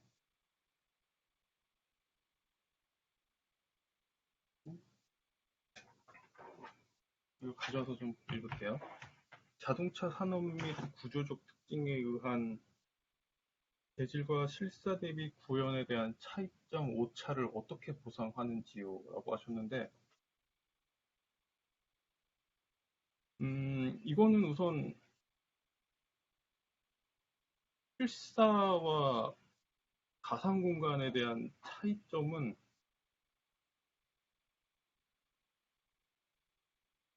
이거 가져와서 좀 읽을게요. 자동차 산업 및 구조적 특징에 의한 재질과 실사 대비 구현에 대한 차이점 오차를 어떻게 보상하는지요? 라고 하셨는데, 이거는 우선 실사와 가상 공간에 대한 차이점은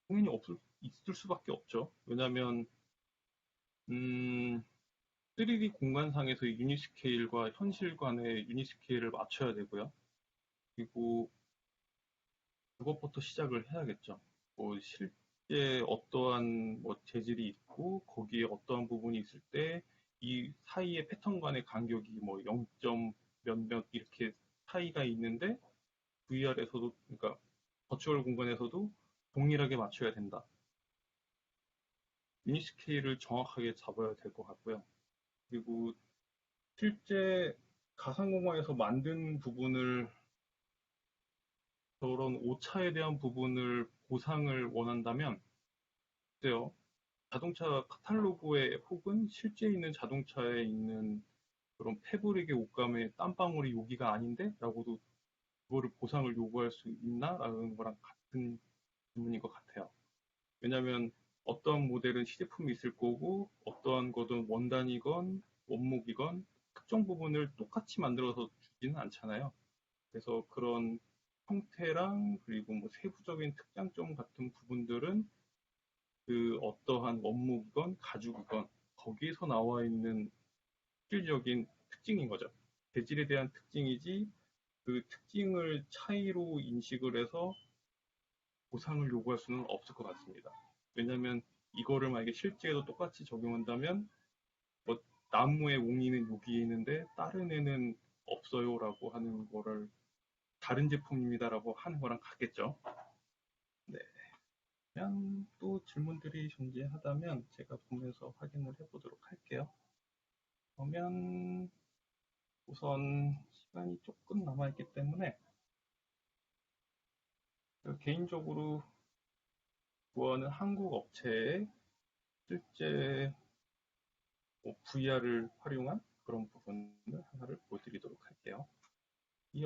당연히 있을 수밖에 없죠. 왜냐하면 3D 공간상에서 유닛 스케일과 현실 간의 유닛 스케일을 맞춰야 되고요. 그리고 그것부터 시작을 해야겠죠. 뭐 실제 어떠한 뭐 재질이 있고 거기에 어떠한 부분이 있을 때 이 사이의 패턴 간의 간격이 뭐 0점 몇몇 이렇게 차이가 있는데 VR에서도 그러니까 버추얼 공간에서도 동일하게 맞춰야 된다. 유닛 스케일을 정확하게 잡아야 될 것 같고요. 그리고 실제 가상공간에서 만든 부분을 저런 오차에 대한 부분을 보상을 원한다면 글쎄요. 자동차 카탈로그에 혹은 실제 있는 자동차에 있는 그런 패브릭의 옷감에 땀방울이 여기가 아닌데? 라고도 그거를 보상을 요구할 수 있나? 라는 거랑 같은 질문인 것 같아요. 왜냐하면 어떤 모델은 시제품이 있을 거고 어떠한 것은 원단이건 원목이건 특정 부분을 똑같이 만들어서 주지는 않잖아요. 그래서 그런 형태랑 그리고 뭐 세부적인 특장점 같은 부분들은 그 어떠한 원목이건 가죽이건 거기에서 나와 있는 실질적인 특징인 거죠. 재질에 대한 특징이지 그 특징을 차이로 인식을 해서 보상을 요구할 수는 없을 것 같습니다. 왜냐하면 이거를 만약에 실제에도 똑같이 적용한다면 뭐 나무의 옹이는 여기에 있는데 다른 애는 없어요라고 하는 거를 다른 제품입니다라고 하는 거랑 같겠죠. 네. 그냥 또 질문들이 존재하다면 제가 보면서 확인을 해보도록 할게요. 그러면 우선 시간이 조금 남아있기 때문에 개인적으로 구하는 한국 업체에 실제 VR을 활용한 그런 부분을 하나를 보여드리도록 할게요. 이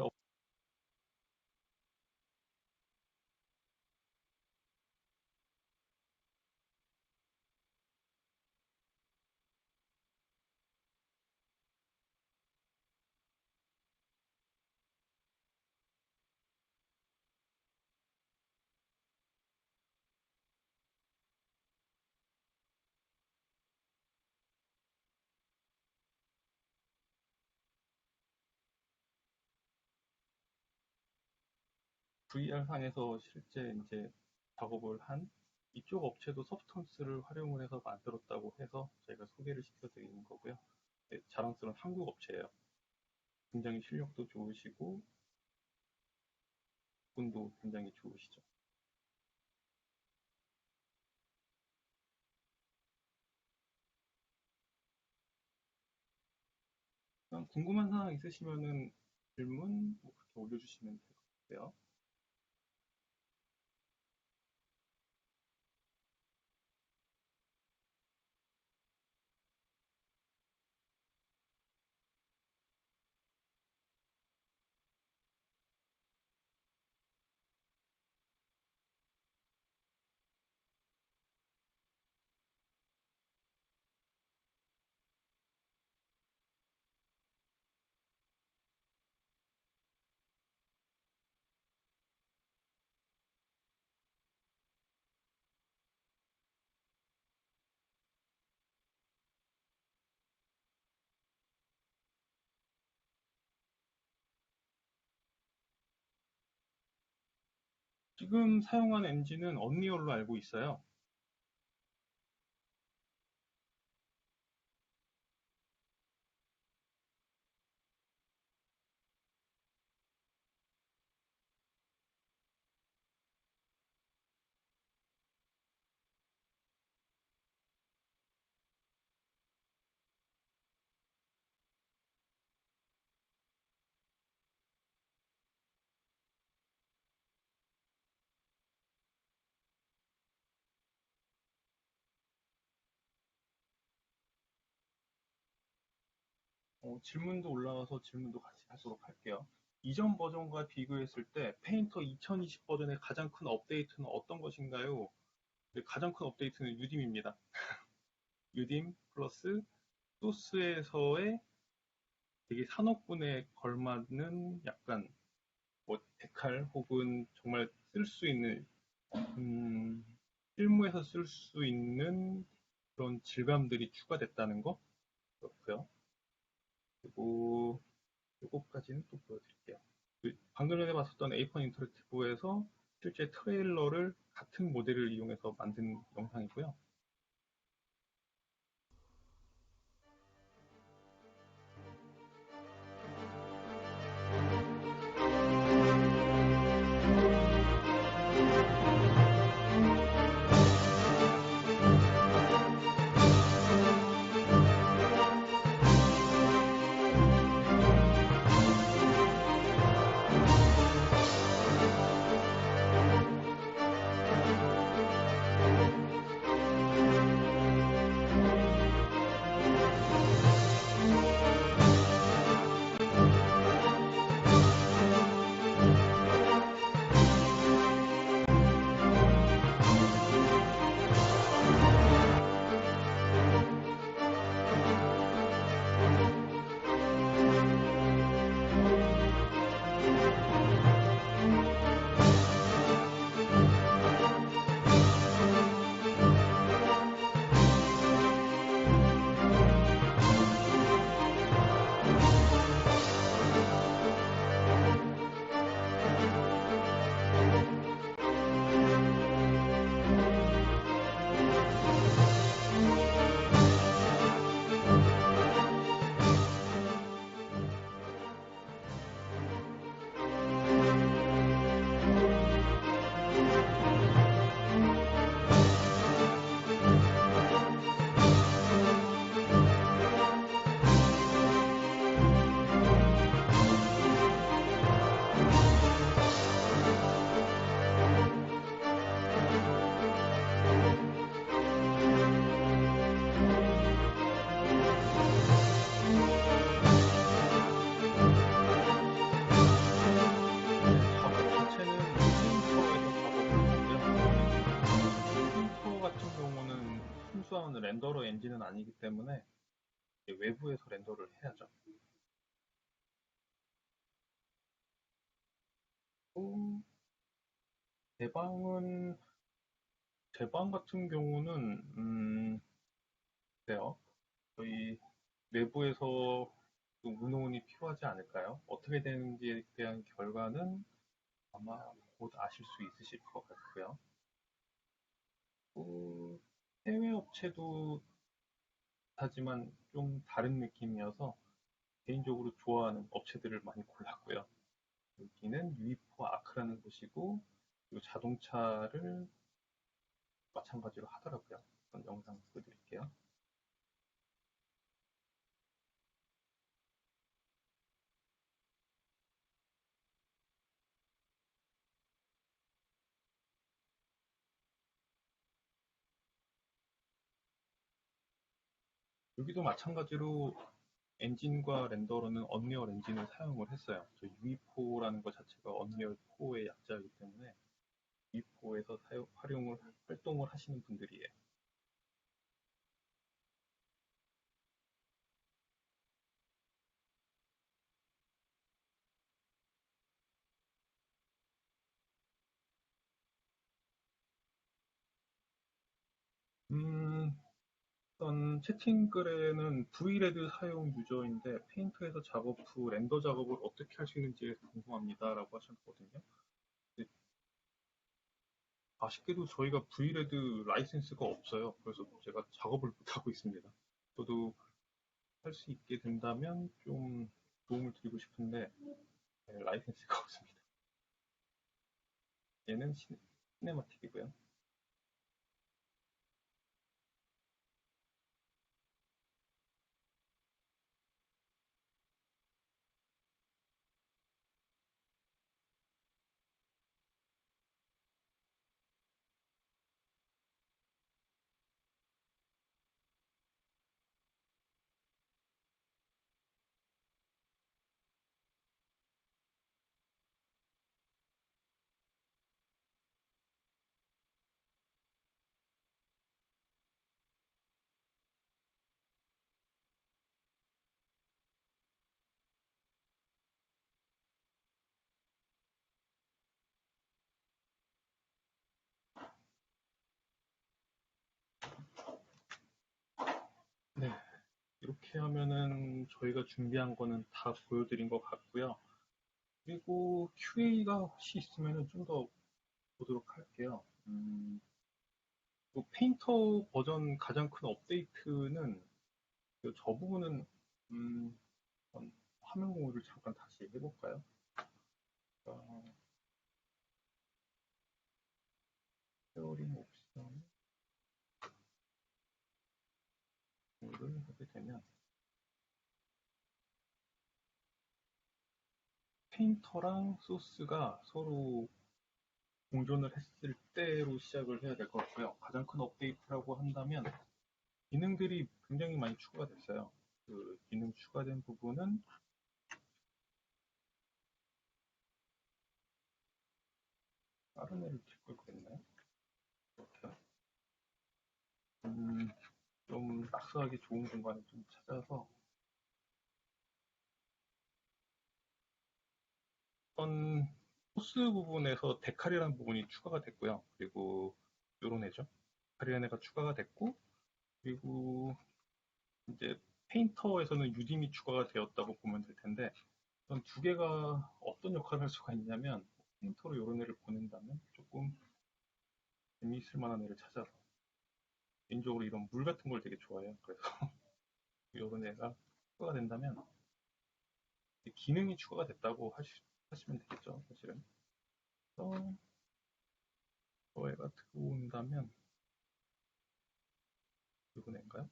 VR상에서 실제 이제 작업을 한 이쪽 업체도 서브스턴스를 활용을 해서 만들었다고 해서 저희가 소개를 시켜드리는 거고요. 네, 자랑스러운 한국 업체예요. 굉장히 실력도 좋으시고 분도 굉장히 좋으시죠. 궁금한 사항 있으시면은 질문 뭐 그렇게 올려주시면 될 것 같아요. 지금 사용하는 엔진은 언리얼로 알고 있어요. 질문도 올라와서 질문도 같이 하도록 할게요. 이전 버전과 비교했을 때 페인터 2020 버전의 가장 큰 업데이트는 어떤 것인가요? 네, 가장 큰 업데이트는 유딤입니다. 유딤 플러스 소스에서의 되게 산업군에 걸맞는 약간 뭐 데칼 혹은 정말 쓸 수 있는 실무에서 쓸 수 있는 그런 질감들이 추가됐다는 거 그렇고요. 그리고 요거까지는 또 보여드릴게요. 방금 전에 봤었던 에이펀 인터랙티브에서 실제 트레일러를 같은 모델을 이용해서 만든 영상이고요. 작업 자체는 페인터에서 작업을 하고요. 페인터 같은 경우는 순수한 렌더러 엔진은 아니기 때문에 이제 외부에서 렌더를 해야죠. 또 제방은 제방 같은 경우는 그래요. 저희 내부에서 좀 운운이 필요하지 않을까요? 어떻게 되는지에 대한 결과는 아마 곧 아실 수 있으실 것 같고요. 또 해외 업체도 하지만 좀 다른 느낌이어서 개인적으로 좋아하는 업체들을 많이 골랐고요. 여기는 유이포 아크라는 곳이고 이 자동차를 마찬가지로 하더라고요. 그런 영상 보여드릴게요. 여기도 마찬가지로 엔진과 렌더러는 언리얼 엔진을 사용을 했어요. 저 유이포라는 것 자체가 언리얼 4의 약자이기 때문에 유이포에서 활동을 하시는 분들이에요. 우선 채팅글에는 V레드 사용 유저인데 페인터에서 작업 후 렌더 작업을 어떻게 할 수 있는지 궁금합니다라고 하셨거든요. 근데 아쉽게도 저희가 V레드 라이센스가 없어요. 그래서 제가 작업을 못하고 있습니다. 저도 할 수 있게 된다면 좀 도움을 드리고 싶은데 네, 라이센스가 없습니다. 얘는 시네마틱이고요. 네, 이렇게 하면은 저희가 준비한 거는 다 보여드린 것 같고요. 그리고 QA가 혹시 있으면은 좀 더 보도록 할게요. 그 페인터 버전 가장 큰 업데이트는 저 부분은 음, 화면 공유를 잠깐 다시 해볼까요? 어, 페어링 옵션 공유를 하게 되면 페인터랑 소스가 서로 공존을 했을 때로 시작을 해야 될 것 같고요. 가장 큰 업데이트라고 한다면 기능들이 굉장히 많이 추가가 됐어요. 그 기능 추가된 부분은 다른 애를 킬걸 그랬나요? 이렇게 좀 낙서하기 좋은 공간을 좀 찾아서 어떤 소스 부분에서 데칼이라는 부분이 추가가 됐고요. 그리고 요런 애죠. 데칼이라는 애가 추가가 됐고 그리고 이제 페인터에서는 유dim이 추가가 되었다고 보면 될 텐데 이건 두 개가 어떤 역할을 할 수가 있냐면 페인터로 요런 애를 보낸다면 조금 재미있을 만한 애를 찾아서 개인적으로 이런 물 같은 걸 되게 좋아해요. 그래서 요런 애가 추가가 된다면 기능이 추가가 됐다고 하시면 되겠죠. 사실은. 그래서 저 애가 들어온다면 요런 애인가요?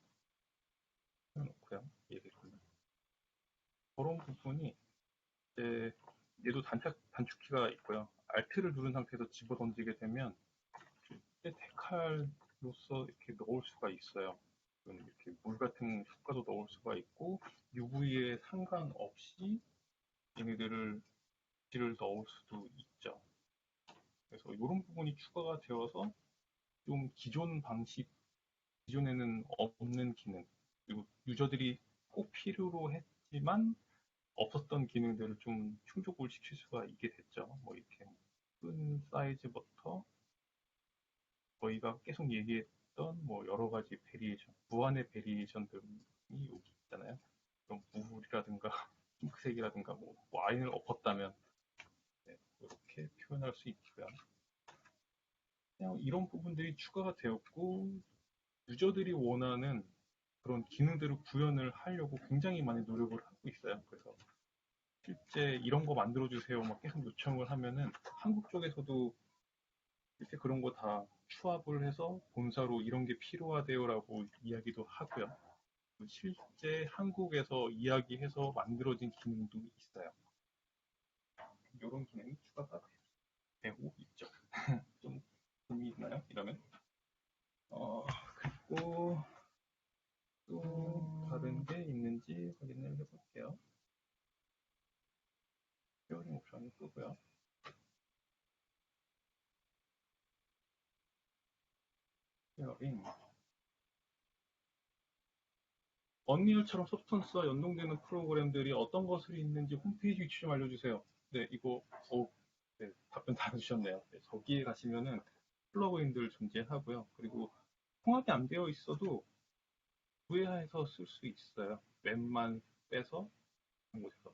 해놓고요. 얘기를 하면 그런 부분이 이제 얘도 단축키가 있고요. Alt를 누른 상태에서 집어 던지게 되면 데칼로서 이렇게 넣을 수가 있어요. 이렇게 물 같은 효과도 넣을 수가 있고 UV에 상관없이 얘네들을 를 넣을 수도 있죠. 그래서 이런 부분이 추가가 되어서 좀 기존에는 없는 기능, 그리고 유저들이 꼭 필요로 했지만 없었던 기능들을 좀 충족을 시킬 수가 있게 됐죠. 뭐 이렇게 큰 사이즈부터 저희가 계속 얘기했던 뭐 여러 가지 베리에이션, 무한의 베리에이션들이 여기 있잖아요. 그럼 무이라든가 핑크색이라든가 뭐 아인을 엎었다면 네, 이렇게 표현할 수 있고요. 그냥 이런 부분들이 추가가 되었고 유저들이 원하는 그런 기능들을 구현을 하려고 굉장히 많이 노력을 하고 있어요. 그래서 실제 이런 거 만들어주세요 막 계속 요청을 하면은 한국 쪽에서도 실제 그런 거 다 추합을 해서 본사로 이런 게 필요하대요라고 이야기도 하고요. 실제 한국에서 이야기해서 만들어진 기능도 있어요. 이런 기능이 추가가 되고 있죠. 좀 재미있나요? 이러면? 그리고 또 다른 게 있는지 확인을 해볼게요. 페어링 옵션을 끄고요. 페어링. 언리얼처럼 소프트턴스와 연동되는 프로그램들이 어떤 것을 있는지 홈페이지 위치 좀 알려주세요. 네, 이거 네, 답변 다 주셨네요. 네, 저기에 가시면은 플러그인들 존재하고요. 그리고 통합이 안 되어 있어도 구해해서 쓸 수 있어요. 웹만 빼서 한 곳에서.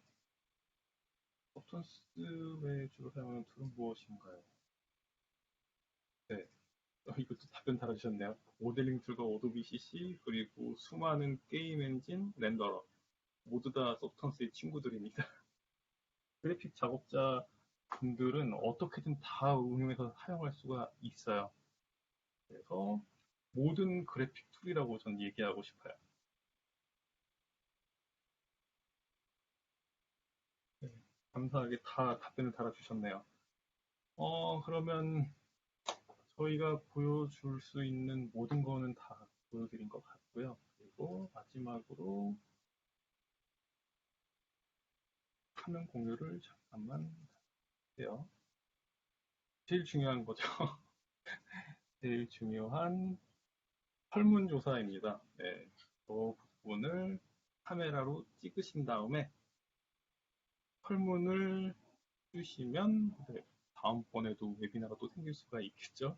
소프트턴스 외에 주로 사용하는 툴은 무엇인가요? 네, 이것도 답변 달아주셨네요. 모델링 툴과 어도비 CC 그리고 수많은 게임 엔진 렌더러 모두 다 소프트턴스의 친구들입니다. 그래픽 작업자 분들은 어떻게든 다 응용해서 사용할 수가 있어요. 그래서 모든 그래픽 툴이라고 전 얘기하고 싶어요. 네, 감사하게 다 답변을 달아주셨네요. 그러면 저희가 보여줄 수 있는 모든 거는 다 보여드린 것 같고요. 그리고 마지막으로 화면 공유를 잠깐만 해요. 제일 중요한 거죠. 제일 중요한 설문조사입니다. 네, 그 부분을 카메라로 찍으신 다음에 설문을 주시면 네, 다음번에도 웨비나가 또 생길 수가 있겠죠.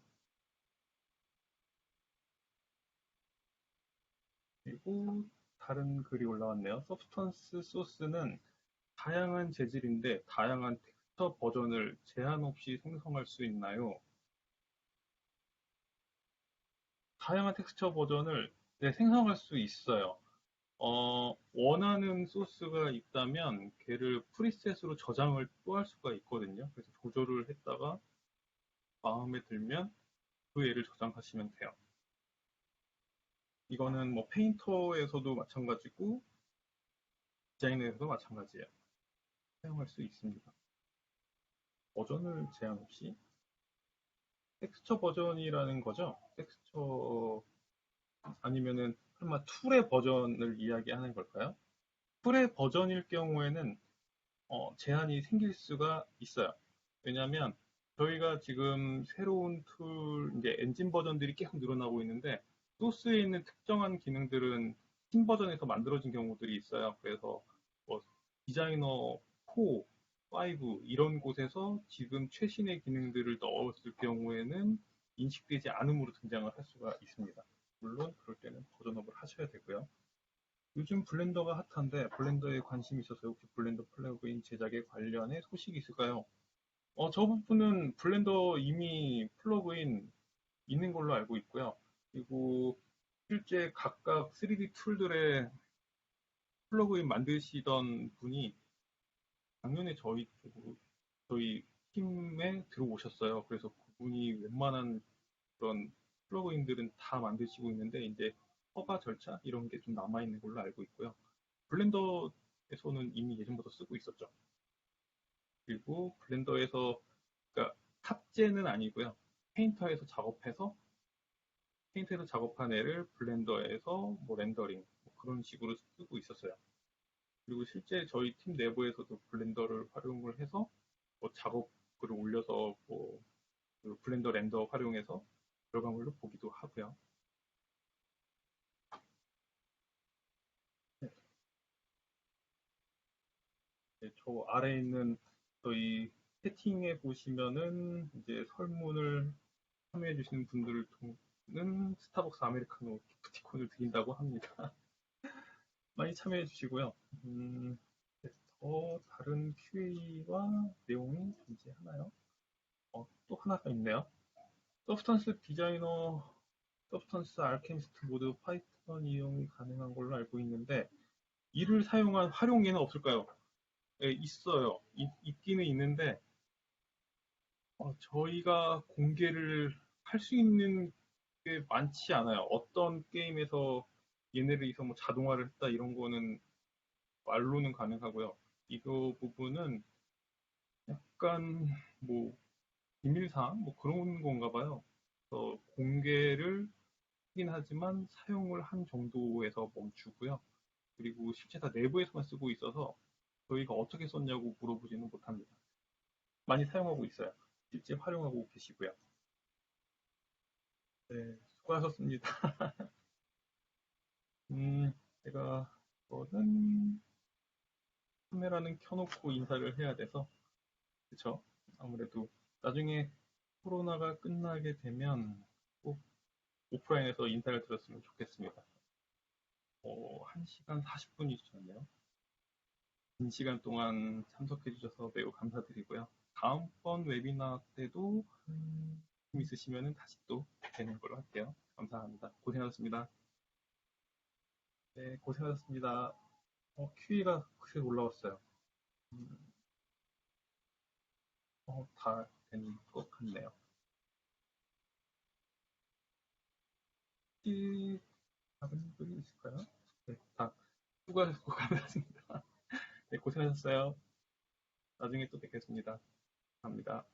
그리고 다른 글이 올라왔네요. 서브스턴스 소스는 다양한 재질인데 다양한 텍스처 버전을 제한 없이 생성할 수 있나요? 다양한 텍스처 버전을 네, 생성할 수 있어요. 원하는 소스가 있다면 걔를 프리셋으로 저장을 또 할 수가 있거든요. 그래서 조절을 했다가 마음에 들면 그 애를 저장하시면 돼요. 이거는 뭐 페인터에서도 마찬가지고 디자이너에서도 마찬가지예요. 사용할 수 있습니다. 버전을 제한 없이 텍스처 버전이라는 거죠. 텍스처 아니면은 설마 툴의 버전을 이야기하는 걸까요? 툴의 버전일 경우에는 제한이 생길 수가 있어요. 왜냐하면 저희가 지금 새로운 툴, 이제 엔진 버전들이 계속 늘어나고 있는데 소스에 있는 특정한 기능들은 신 버전에서 만들어진 경우들이 있어요. 그래서 뭐 디자이너 4, 5 이런 곳에서 지금 최신의 기능들을 넣었을 경우에는 인식되지 않음으로 등장을 할 수가 있습니다. 물론 그럴 때는 버전업을 하셔야 되고요. 요즘 블렌더가 핫한데 블렌더에 관심이 있어서 혹시 블렌더 플러그인 제작에 관련해 소식이 있을까요? 저 부분은 블렌더 이미 플러그인 있는 걸로 알고 있고요. 그리고 실제 각각 3D 툴들의 플러그인 만드시던 분이 작년에 저희 팀에 들어오셨어요. 그래서 그분이 웬만한 그런 플러그인들은 다 만드시고 있는데 이제 허가 절차 이런 게 좀 남아 있는 걸로 알고 있고요. 블렌더에서는 이미 예전부터 쓰고 있었죠. 그리고 블렌더에서 그러니까 탑재는 아니고요. 페인터에서 작업한 애를 블렌더에서 뭐 렌더링 뭐 그런 식으로 쓰고 있었어요. 그리고 실제 저희 팀 내부에서도 블렌더를 활용을 해서 뭐 작업글을 올려서 뭐그 블렌더 렌더 활용해서 결과물로 보기도 하고요. 네, 네, 저 아래에 있는 저희 채팅에 보시면은 이제 설문을 참여해 주시는 분들은 스타벅스 아메리카노 기프티콘을 드린다고 합니다. 많이 참여해 주시고요. 네, 더 다른 QA와 내용이 존재하나요? 또 하나가 있네요. 서브스턴스 디자이너, 서브스턴스 알케미스트 모두 파이썬 이용이 가능한 걸로 알고 있는데 이를 사용한 활용 예는 없을까요? 네, 있어요. 있기는 있는데 저희가 공개를 할 수 있는 게 많지 않아요. 어떤 게임에서 얘네를 뭐 자동화를 했다 이런 거는 말로는 가능하고요. 이거 부분은 약간 뭐 비밀사항 뭐 그런 건가 봐요. 그래서 공개를 하긴 하지만 사용을 한 정도에서 멈추고요. 그리고 실제 다 내부에서만 쓰고 있어서 저희가 어떻게 썼냐고 물어보지는 못합니다. 많이 사용하고 있어요. 실제 활용하고 계시고요. 네, 수고하셨습니다. 제가 이거는 카메라는 켜놓고 인사를 해야 돼서 그쵸? 아무래도 나중에 코로나가 끝나게 되면 꼭 오프라인에서 인사를 드렸으면 좋겠습니다. 1시간 40분이 주셨네요. 긴 시간 동안 참석해 주셔서 매우 감사드리고요. 다음번 웨비나 때도 있으시면 다시 또 뵈는 걸로 할게요. 감사합니다. 고생하셨습니다. 네, 고생하셨습니다. QE가 크게 올라왔어요. 다 된 것 같네요. 혹시 다른 분이 있을까요? 네, 다 수고하셨고 감사합니다. 네, 고생하셨어요. 나중에 또 뵙겠습니다. 감사합니다.